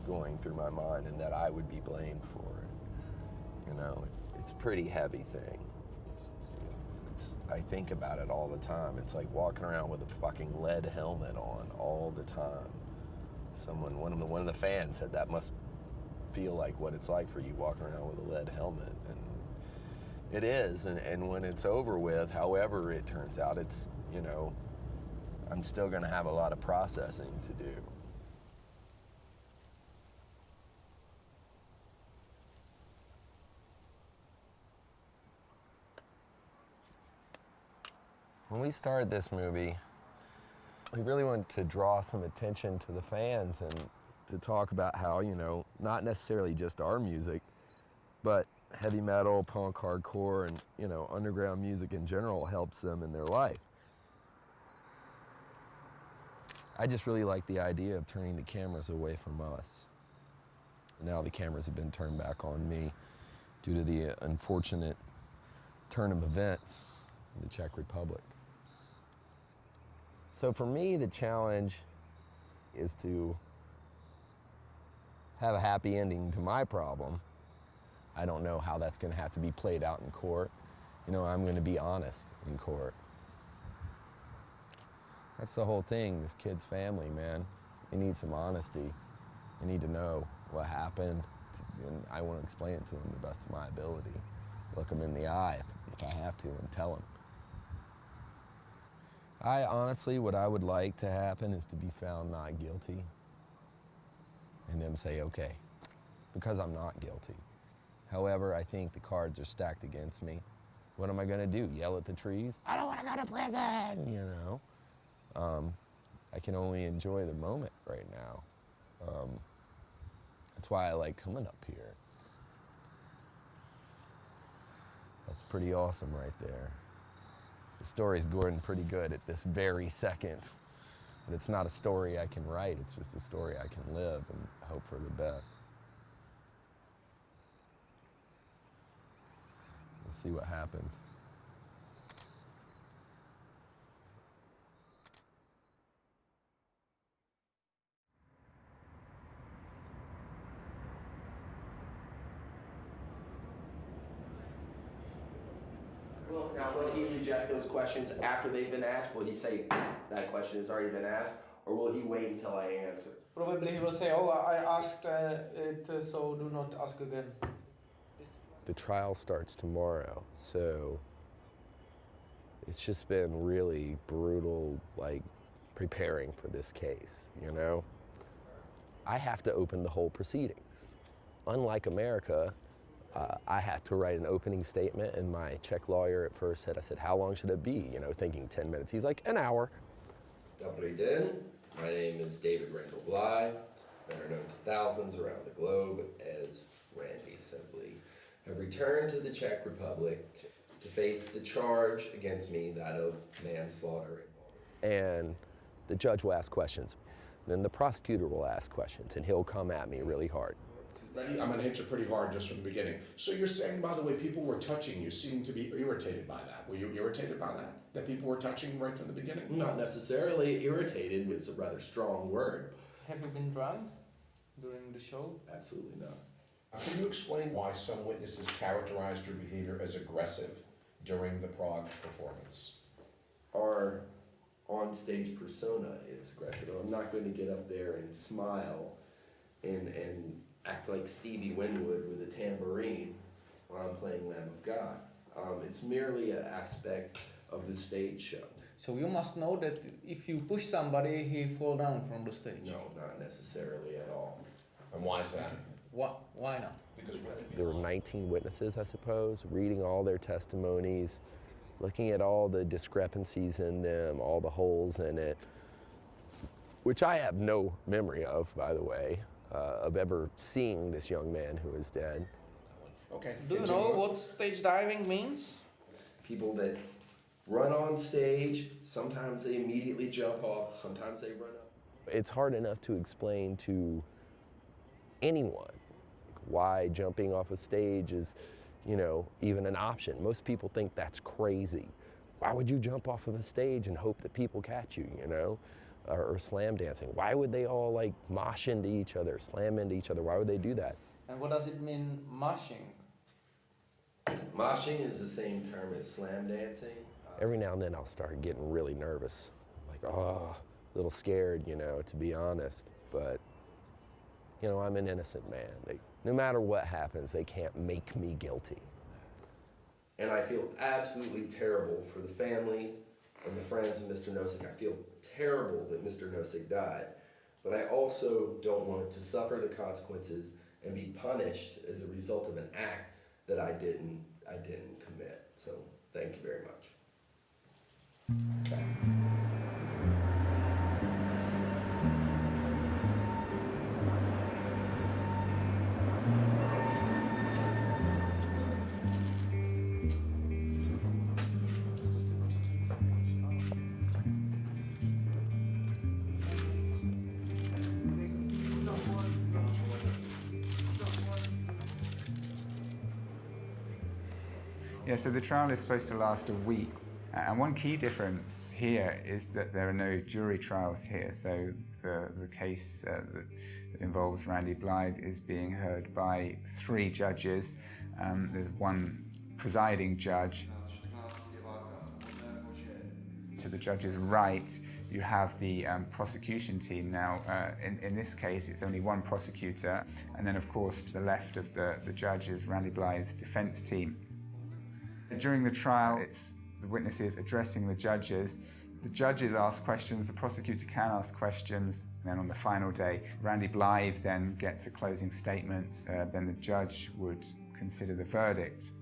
going through my mind, and that I would be blamed for it. You know, it's a pretty heavy thing. I think about it all the time. It's like walking around with a fucking lead helmet on all the time. One of the fans said that must feel like what it's like for you walking around with a lead helmet. And it is, and when it's over with, however it turns out, it's, you know, I'm still gonna have a lot of processing to do. When we started this movie, we really wanted to draw some attention to the fans and to talk about how, you know, not necessarily just our music, but heavy metal, punk, hardcore, and, you know, underground music in general helps them in their life. I just really like the idea of turning the cameras away from us. Now the cameras have been turned back on me due to the unfortunate turn of events in the Czech Republic. So for me, the challenge is to have a happy ending to my problem. I don't know how that's gonna have to be played out in court. You know, I'm gonna be honest in court. That's the whole thing, this kid's family, man. They need some honesty. They need to know what happened, and I want to explain it to them the best of my ability. Look them in the eye if I have to and tell them. I honestly, what I would like to happen is to be found not guilty and them say, okay, because I'm not guilty. However, I think the cards are stacked against me. What am I gonna do? Yell at the trees? I don't wanna go to prison, you know? I can only enjoy the moment right now. That's why I like coming up here. That's pretty awesome right there. The story's going pretty good at this very second. But it's not a story I can write, it's just a story I can live and hope for the best. We'll see what happens. Well, now, will he reject those questions after they've been asked? Will he say, that question has already been asked? Or will he wait until I answer? Probably he will say, oh, I asked it, so do not ask again. The trial starts tomorrow, so it's just been really brutal, like, preparing for this case, you know? I have to open the whole proceedings. Unlike America, I had to write an opening statement, and my Czech lawyer at first said, I said, how long should it be? You know, thinking 10 minutes. He's like, an hour. Dobrý den. My name is David Randall Bly, better known to thousands around the globe as Randy simply. I've returned to the Czech Republic to face the charge against me, that of manslaughter. And the judge will ask questions. Then the prosecutor will ask questions, and he'll come at me really hard. Ready? I'm gonna hit you pretty hard just from the beginning. So you're saying, by the way, people were touching you, seemed to be irritated by that. Were you irritated by that? That people were touching you right from the beginning? Not necessarily irritated, it's a rather strong word. Have you been drunk during the show? Absolutely not. Can you explain why some witnesses characterized your behavior as aggressive during the Prague performance? Our on-stage persona is aggressive. I'm not going to get up there and smile and act like Stevie Winwood with a tambourine when I'm playing Lamb of God. It's merely an aspect of the stage show. So you must know that if you push somebody, he fall down from the stage. No, not necessarily at all. And why is that? Why not? Because there were 19 witnesses, I suppose, reading all their testimonies, looking at all the discrepancies in them, all the holes in it, which I have no memory of, by the way, of ever seeing this young man who is dead. Okay. Do you know what stage diving means? People that run on stage, sometimes they immediately jump off, sometimes they run up. It's hard enough to explain to anyone why jumping off a stage is, you know, even an option. Most people think that's crazy. Why would you jump off of a stage and hope that people catch you, you know? Or slam dancing. Why would they all like mosh into each other, slam into each other? Why would they do that? And what does it mean, moshing? Moshing is the same term as slam dancing. Every now and then I'll start getting really nervous. Like, oh, a little scared, you know, to be honest. But, you know, I'm an innocent man. No matter what happens, they can't make me guilty. And I feel absolutely terrible for the family and the friends of Mr. Nosek. I feel terrible that Mr. Nosek died, but I also don't want to suffer the consequences and be punished as a result of an act that I didn't commit. So thank you very much. Okay. Yeah, so the trial is supposed to last a week. And one key difference here is that there are no jury trials here. So the case that involves Randy Blythe is being heard by 3 judges. There's one presiding judge. To the judge's right, you have the prosecution team. Now, in this case, it's only one prosecutor. And then, of course, to the left of the judge is Randy Blythe's defense team. During the trial, it's the witnesses addressing the judges. The judges ask questions, the prosecutor can ask questions. And then on the final day, Randy Blythe then gets a closing statement. Then the judge would consider the verdict.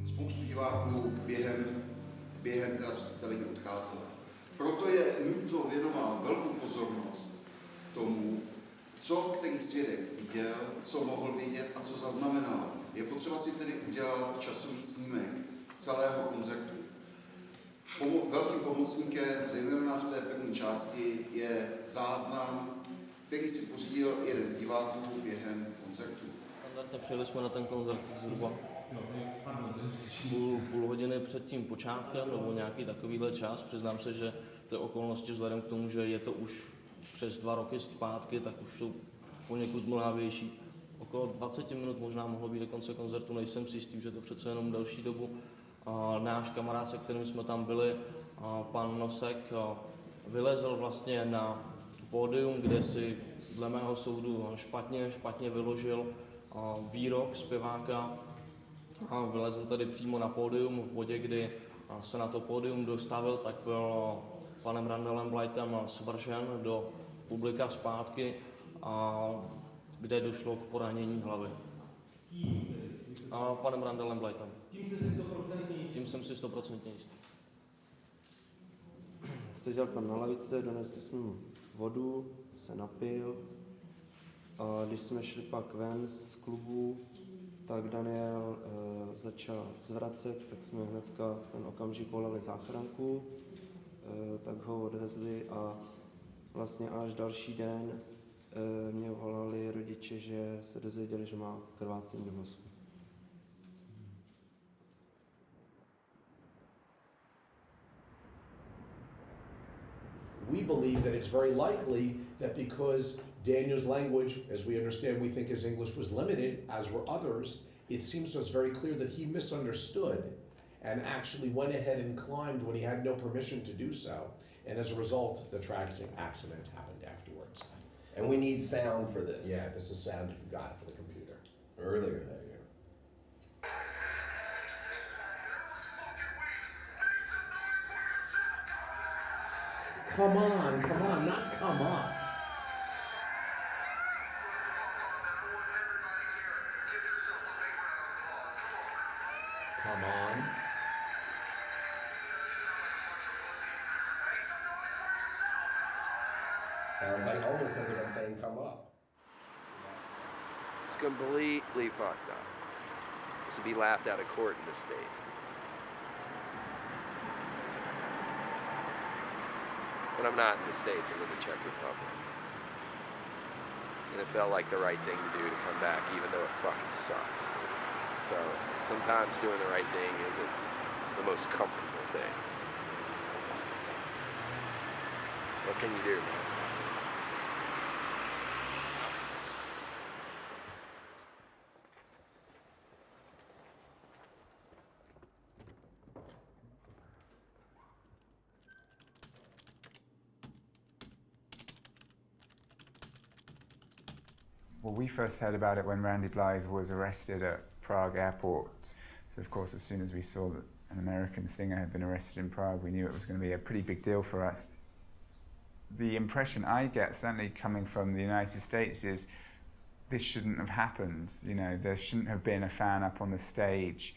Spoustu diváků během teda představení odcházela. Proto je nutno věnovat velkou pozornost tomu, co který svědek viděl, co mohl vidět a co zaznamenal. Je potřeba si tedy udělat časový snímek celého koncertu. Velkým pomocníkem, zejména v té první části, je záznam, který si pořídil jeden z diváků během koncertu. Přijeli jsme na ten koncert zhruba půl hodiny před tím počátkem, nebo nějaký takovýhle čas. Přiznám se, že ty okolnosti vzhledem k tomu, že je to už přes 2 roky zpátky, tak už jsou poněkud mlhávější. Okolo 20 minut možná mohlo být do konce koncertu, nejsem si jistý, že to přece jenom delší dobu. Náš kamarád, se kterým jsme tam byli, pan Nosek, vylezl vlastně na pódium, kde si dle mého soudu špatně vyložil výrok zpěváka. Vylezl tady přímo na pódium. V bodě, kdy se na to pódium dostavil, tak byl panem Randallem Blythem svržen do publika zpátky, kde došlo k poranění hlavy. Panem Randallem Blythem. Tím jsem si 100% jistý. Seděl tam na lavice, donesli jsme mu vodu, se napil. A když jsme šli pak ven z klubu, tak Daniel začal zvracet, tak jsme hnedka v ten okamžik volali záchranku. tak ho odvezli a vlastně až další den mě volali rodiče, že se dozvěděli, že má krvácení do mozku. We believe that it's very likely that because Daniel's language, as we understand, we think his English was limited, as were others, it seems to us very clear that he misunderstood and actually went ahead and climbed when he had no permission to do so. And as a result, the tragic accident happened afterwards. And we need sound for this. Yeah, this is sound if you got it for the computer. Earlier that year. Come on, not come up. Come on. Sounds like almost sounds like I'm saying come up. It's completely fucked up. This would be laughed out of court in the States. But I'm not in the States, I'm in the Czech Republic. And it felt like the right thing to do to come back, even though it fucking sucks. So sometimes doing the right thing isn't the most comfortable thing. What can you do, man? Well, we first heard about it when Randy Blythe was arrested at Prague airport. So, of course, as soon as we saw that an American singer had been arrested in Prague, we knew it was going to be a pretty big deal for us. The impression I get, certainly coming from the United States, is this shouldn't have happened. You know, there shouldn't have been a fan up on the stage.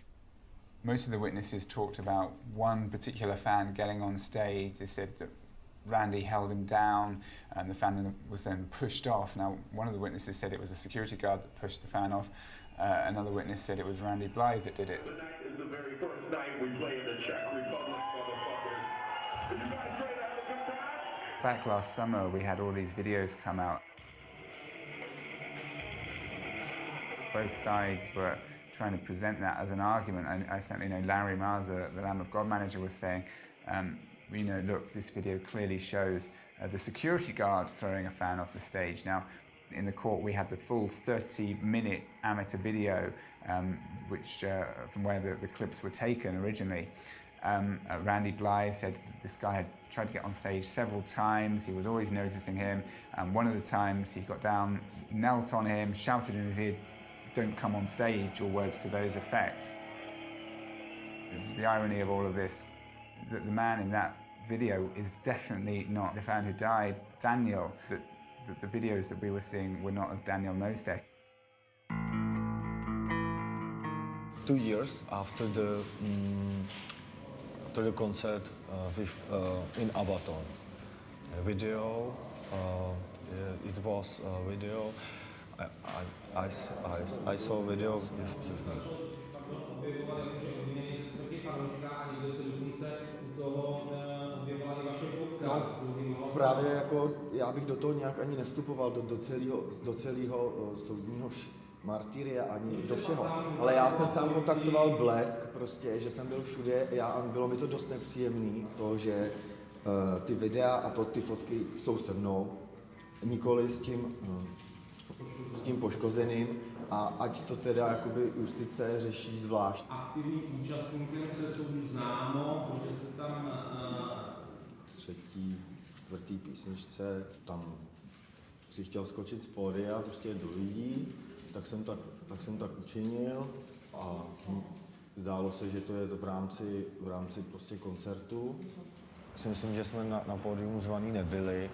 Most of the witnesses talked about one particular fan getting on stage. They said that Randy held him down and the fan was then pushed off. Now, one of the witnesses said it was a security guard that pushed the fan off. Another witness said it was Randy Blythe that did it. Tonight is the very first night we play in the Czech Republic, motherfuckers. Are you guys ready to have a good time? Back last summer, we had all these videos come out. Both sides were trying to present that as an argument. I certainly know Larry Marzer, the Lamb of God manager, was saying, you know, look, this video clearly shows the security guard throwing a fan off the stage. Now, in the court, we had the full 30-minute amateur video, which from where the clips were taken originally. Randy Blythe said that this guy had tried to get on stage several times. He was always noticing him. One of the times he got down, knelt on him, shouted in his ear, "Don't come on stage," or words to those effect. The irony of all of this, that the man in that video is definitely not the fan who died, Daniel, that the videos that we were seeing were not of Daniel Nosek. 2 years after the concert in Abaton, a video, it was a video. I saw a video with me. No, právě jako já bych do toho nějak ani nevstupoval do celého soudního martyria ani do všeho. Ale já jsem sám kontaktoval Blesk, prostě, že jsem byl všude a bylo mi to dost nepříjemný, to, že ty videa a ty fotky jsou se mnou, nikoli s tím poškozeným, a ať to teda jakoby justice řeší zvlášť. Aktivním účastníkem se soudu známo, protože se tam třetí, čtvrtý písničce, tam si chtěl skočit z pódia prostě do lidí, tak jsem tak učinil a zdálo se, že to je v rámci prostě koncertu. Si myslím, že jsme na pódium zvaný nebyli,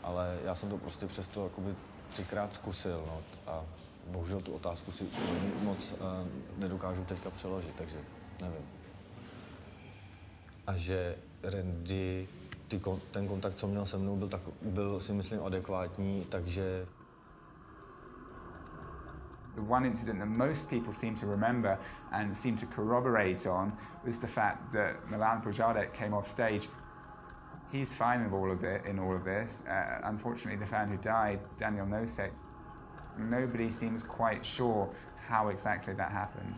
ale já jsem to prostě přesto jakoby 3krát zkusil, no, a bohužel tu otázku si moc nedokážu teďka přeložit, takže nevím. A že Randy, ten kontakt, co měl se mnou, byl si myslím adekvátní, takže... The one incident that most people seem to remember and seem to corroborate on was the fact that Milan Požadek came off stage. He's fine in all of this. Unfortunately, the fan who died, Daniel Nosek, nobody seems quite sure how exactly that happened.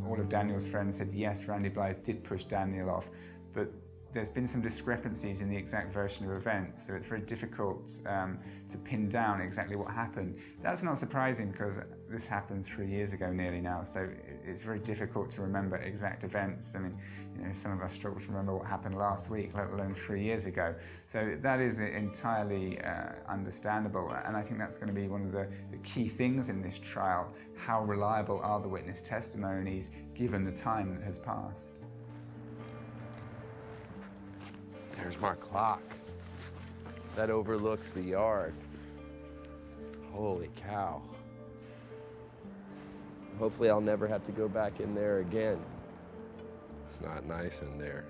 All of Daniel's friends said yes, Randy Blythe did push Daniel off, but there's been some discrepancies in the exact version of events, so it's very difficult to pin down exactly what happened. That's not surprising because this happened 3 years ago nearly now, so it's very difficult to remember exact events. I mean, you know, some of us struggle to remember what happened last week, let alone 3 years ago. So that is entirely understandable, and I think that's going to be one of the key things in this trial. How reliable are the witness testimonies given the time that has passed? There's my clock. That overlooks the yard. Holy cow. Hopefully I'll never have to go back in there again. It's not nice in there.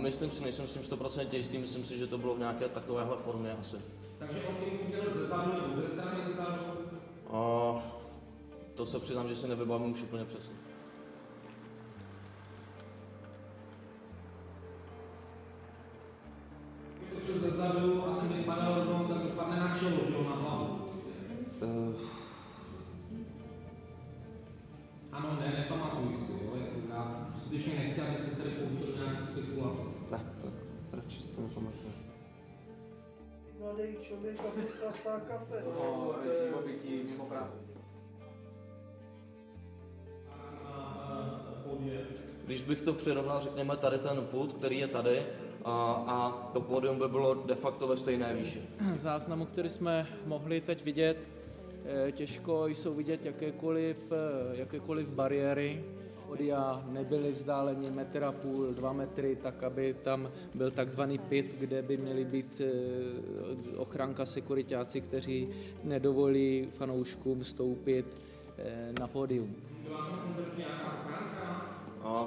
Myslím si, nejsem s tím 100% jistý, myslím si, že to bylo v nějaké takovéhle formě asi. Takže on tím udělal ze zadu nebo ze strany ze zadu? To se přiznám, že si nevybavím už úplně přesně. Když ze zadu a ten vypadal rovnou, tak vypadne na čelo, že jo, na hlavu. Ano, ne, nepamatuj si, jo, já skutečně nechci, abyste se tady použili nějakou spekulaci. Ne, to radši si nepamatuju. Mladý člověk a vyklastá kafe. Když bych to přirovnal, řekněme, tady ten pult, který je tady, a to pódium by bylo de facto ve stejné výši. Záznamu, který jsme mohli teď vidět, těžko jsou vidět jakékoliv bariéry. Podia nebyly vzdáleni 1,5 metru, 2 metry, tak aby tam byl takzvaný pit, kde by měli být ochranka, sekuritáci, kteří nedovolí fanouškům vstoupit na pódium. Byla na koncertu nějaká ochránka?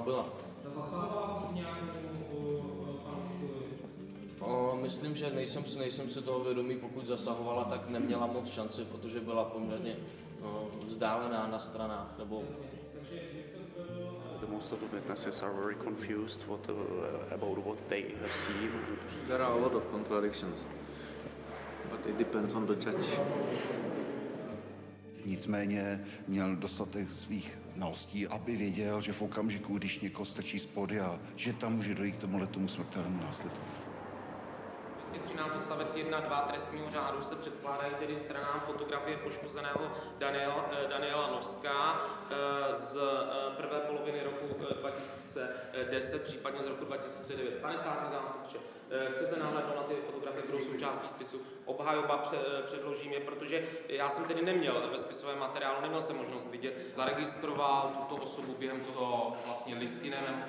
Byla. Zasahovala nějakou fanouškovi? Myslím, že nejsem si toho vědomý, pokud zasahovala, tak neměla moc šanci, protože byla poměrně vzdálená na stranách. Nebo... The most of the witnesses are very confused about what they have seen. There are a lot of contradictions, but it depends on the judge. Nicméně měl dostatek svých znalostí, aby věděl, že v okamžiku, když někoho strčí z pódia, že tam může dojít k tomuhletomu smrtelnému následku. 13 odstavec 1.2 trestního řádu se předkládají tedy stranám fotografie poškozeného Daniela Noska z prvé poloviny roku 2010, případně z roku 2009. 50. zástupče. Chcete nahlédnout na ty fotografie, budou součástí spisu. Obhajoba předložím je, protože já jsem tedy neměl ve spisovém materiálu, neměl jsem možnost vidět. Zaregistroval tuto osobu během toho vlastně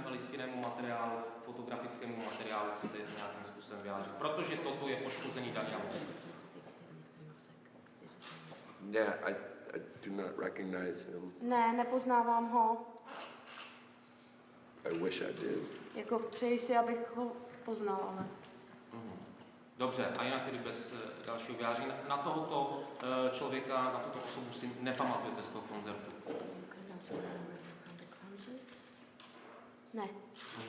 listinnému materiálu, fotografickému materiálu, chcete nějakým způsobem vyjádřit. Protože toto je poškozený Daniel. Yeah, I do not recognize him. Ne, nepoznávám ho. I wish I did. Jako přeji si, abych ho poznal, ale... Dobře, a jinak tedy bez dalšího vyjádření. Na tohoto člověka, na tuto osobu si nepamatujete z toho koncertu? Ne.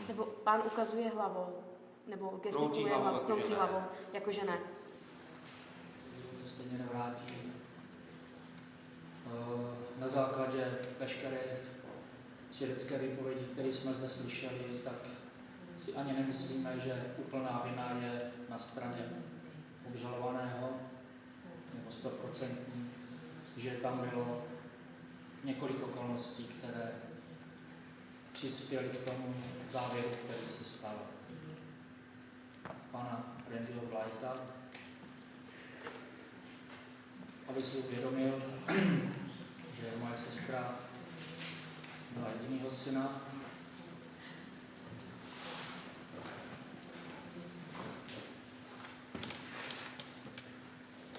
Nebo pán ukazuje hlavou. Nebo gestikuluje hlavou, kroutí hlavou. Jakože ne. Stejně nevrátí. Na základě veškeré svědecké výpovědi, které jsme zde slyšeli, tak si ani nemyslíme, že úplná vina je na straně obžalovaného, nebo 100%, že tam bylo několik okolností, které přispěly k tomu závěru, který se stal. Pana Randyho Blytha, aby si uvědomil, že moje sestra byla jedinýho syna.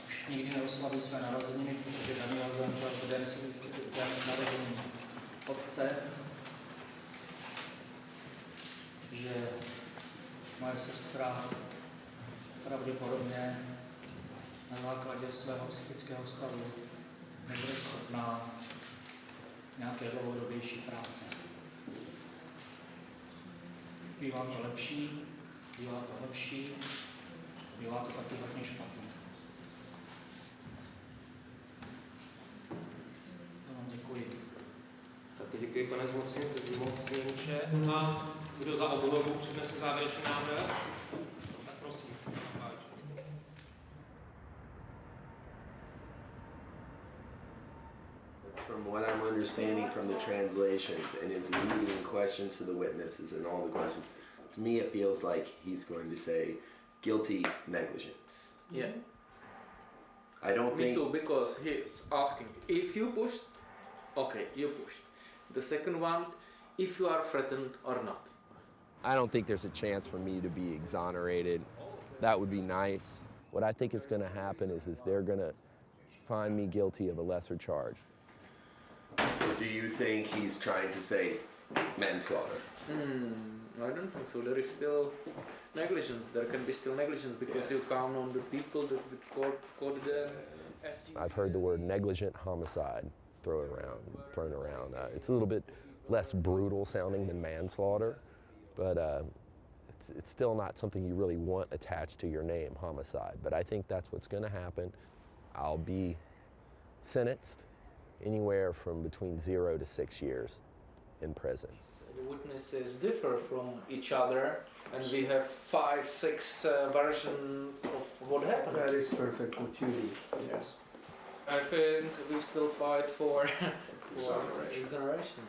Už nikdy neoslaví své narozeniny, protože Daniel zemřel v den narození otce, že moje sestra pravděpodobně na základě svého psychického stavu nebude schopná nějaké dlouhodobější práce. Bývá to lepší, bývá to lepší, bývá to taky hodně špatné. Já vám děkuji. Taky děkuji, pane zmocněnče. A kdo za obhajobu přednese závěrečný návrh? Tak prosím. From what I'm understanding from the translations and his leading questions to the witnesses and all the questions, to me it feels like he's going to say guilty negligence. Yeah. I don't Me think... too, because he's asking, if you pushed, okay, you pushed. The second one, if you are threatened or not. I don't think there's a chance for me to be exonerated. That would be nice. What I think is going to happen is they're going to find me guilty of a lesser charge. So do you think he's trying to say manslaughter? I don't think so. There is still negligence. There can be still negligence because you count on the people that the court caught them. I've heard the word negligent homicide thrown around. It's a little bit less brutal sounding than manslaughter, but it's still not something you really want attached to your name, homicide. But I think that's what's going to happen. I'll be sentenced anywhere from between 0 to 6 years in prison. The witnesses differ from each other, and we have 5, 6 versions of what happened. That is perfect what you do. Yes. I think we still fight for exoneration.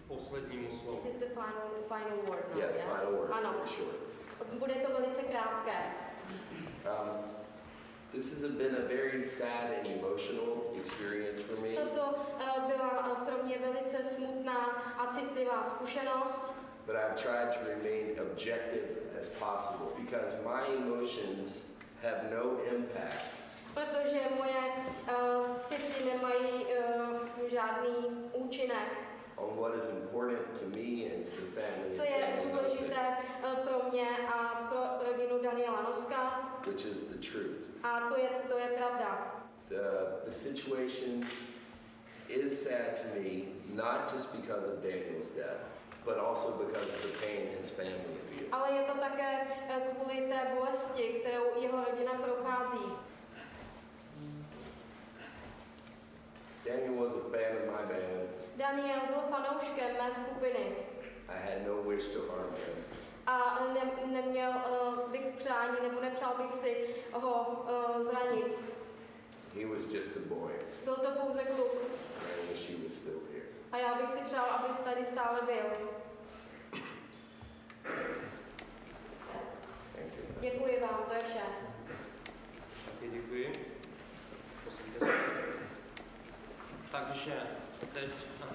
Poslednímu slovu. This is the final word now, Yeah, the final word. Ano. Sure. Bude to velice krátké. This has been a very sad and emotional experience for me. Toto byla pro mě velice smutná a citlivá zkušenost. But I've tried to remain objective as possible because my emotions have no impact Protože moje city nemají žádný účinek. on what is important to me and to the family. Co je důležité pro mě a pro rodinu Daniela Noska. Which is the truth. A to je pravda. The situation is sad to me, not just because of Daniel's death, but also because of the pain his family feels. Ale je to také kvůli té bolesti, kterou jeho rodina prochází. Daniel was a fan of my band. Daniel byl fanouškem mé skupiny. I had no wish to harm him. A neměl bych přání, nebo nepřál bych si ho zranit. He was just a boy. Byl to pouze kluk. I wish he was still here. A já bych si přál, aby tady stále byl. Děkuji vám, to je vše. Taky děkuji. Posaďte se. Takže teď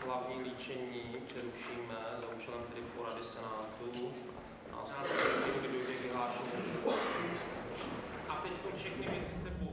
hlavní líčení přerušíme za účelem tedy porady Senátu. Následně kdy dojde k vyhlášení. A teď všechny věci se po...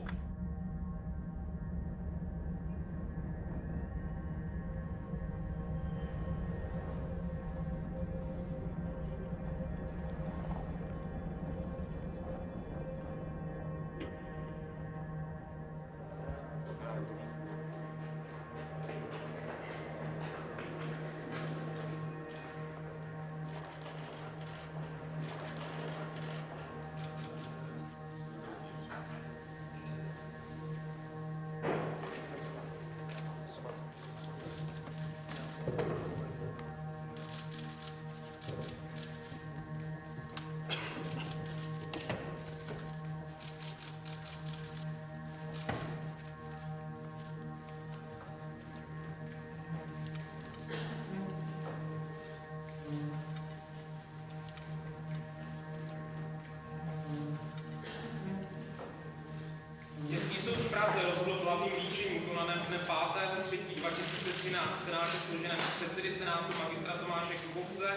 Praze rozhodl v hlavním líčení konaném dne 5.3.2013 v senátě složeném z předsedy Senátu magistra Tomáše Kubovce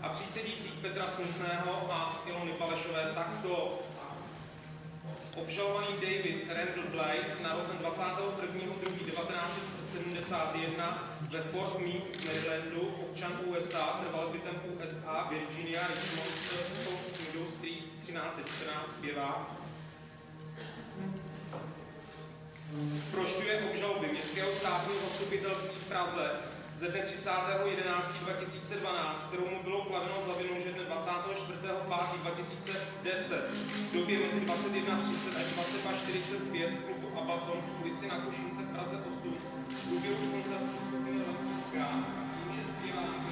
a přísedících Petra Smutného a Ilony Balešové takto. Obžalovaný David Randall Blythe, narozen 21.2.1971 ve Fort Meade v Marylandu, občan USA, trval bytem USA, Virginia, Richmond, South Meadow Street, 1314, zpěvák. Zprošťuje obžaloby Městského státního zastupitelství v Praze ze dne 30.11.2012, kterou mu bylo kladeno za vinu, že dne 24.5.2010 v době mezi 21.30 až 22.45 v klubu Abaton v ulici na Košince v Praze 8 v průběhu koncertu skupiny Lemutka, tím, že zpěvák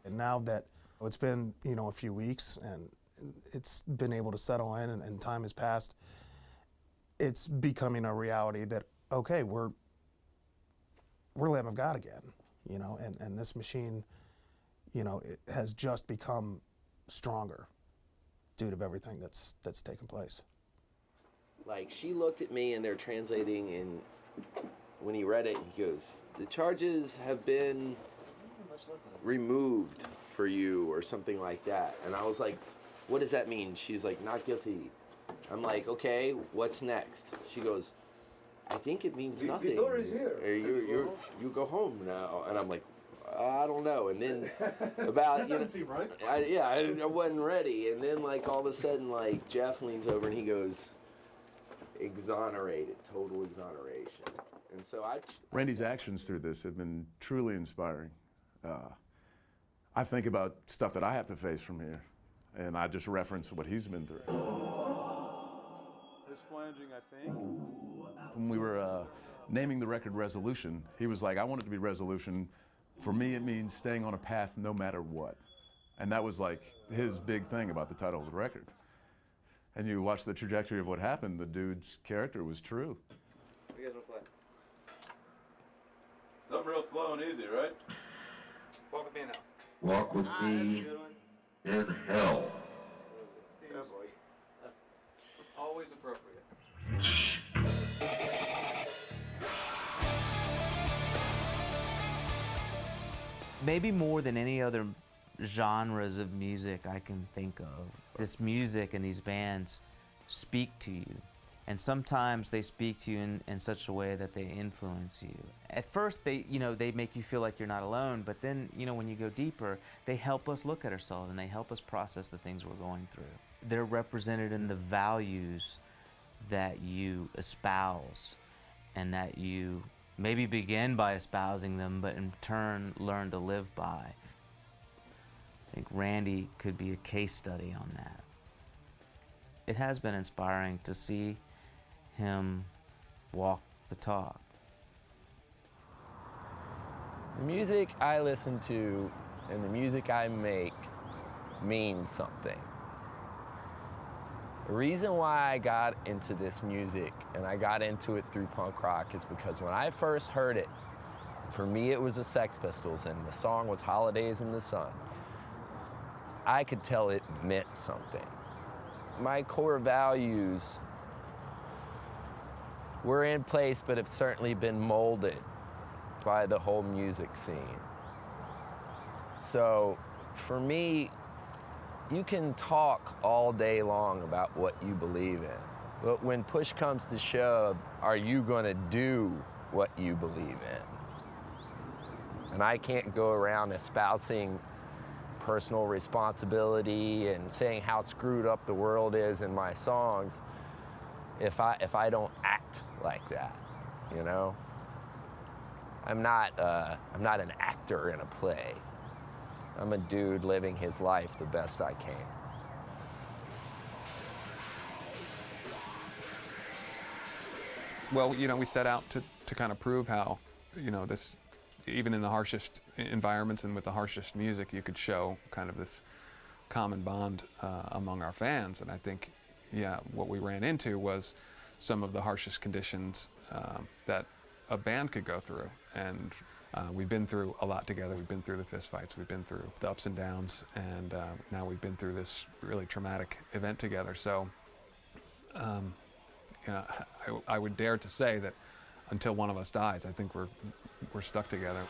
And now that it's been, a few weeks and it's been able to settle in and time has passed, it's becoming a reality that, okay, we're Lamb of God again, and this machine, it has just become stronger due to everything that's taken place. Like, she looked at me and they're translating, and when he read it, he goes, "The charges have been removed for you," or something like that. And I was like, "What does that mean?" She's like, "Not guilty." I'm like, "Okay, what's next?" She goes, "I think it means nothing. You go home now." And I'm like, "I don't know." And then about, right? I wasn't ready. And then all of a sudden, Jeff leans over and he goes, "Exonerated, total exoneration." And so Randy's actions through this have been truly inspiring. I think about stuff that I have to face from here, and I just reference what he's been through. This flanging, I think. When we were naming the record Resolution, he was like, "I want it to be Resolution. For me, it means staying on a path no matter what." And that was his big thing about the title of the record. And you watch the trajectory of what happened, the dude's character was true. What you guys want to play? Something real slow and easy, right? Walk with me now. Walk with me in hell. Oh boy. Always appropriate. Maybe more than any other genres of music I can think of, this music and these bands speak to you. And sometimes they speak to you in such a way that they influence you. At first, they make you feel like you're not alone, but then, when you go deeper, they help us look at ourselves and they help us process the things we're going through. They're represented in the values that you espouse and that you maybe begin by espousing them, but in turn learn to live by. I think Randy could be a case study on that. It has been inspiring to see him walk the talk. The music I listen to and the music I make means something. The reason why I got into this music, and I got into it through punk rock, is because when I first heard it, for me it was the Sex Pistols, and the song was Holidays in the Sun. I could tell it meant something. My core values were in place, but have certainly been molded by the whole music scene. So for me, you can talk all day long about what you believe in, but when push comes to shove, are you going to do what you believe in? And I can't go around espousing personal responsibility and saying how screwed up the world is in my songs if I don't act like that, you know? I'm not an actor in a play. I'm a dude living his life the best I can. Well, you know, we set out to kind of prove how, you know, this, even in the harshest environments and with the harshest music, you could show kind of this common bond among our fans. And I think, yeah, what we ran into was some of the harshest conditions that a band could go through. And we've been through a lot together. We've been through the fistfights, we've been through the ups and downs, and now we've been through this really traumatic event together. So, you know, I would dare to say that until one of us dies, I think we're stuck together.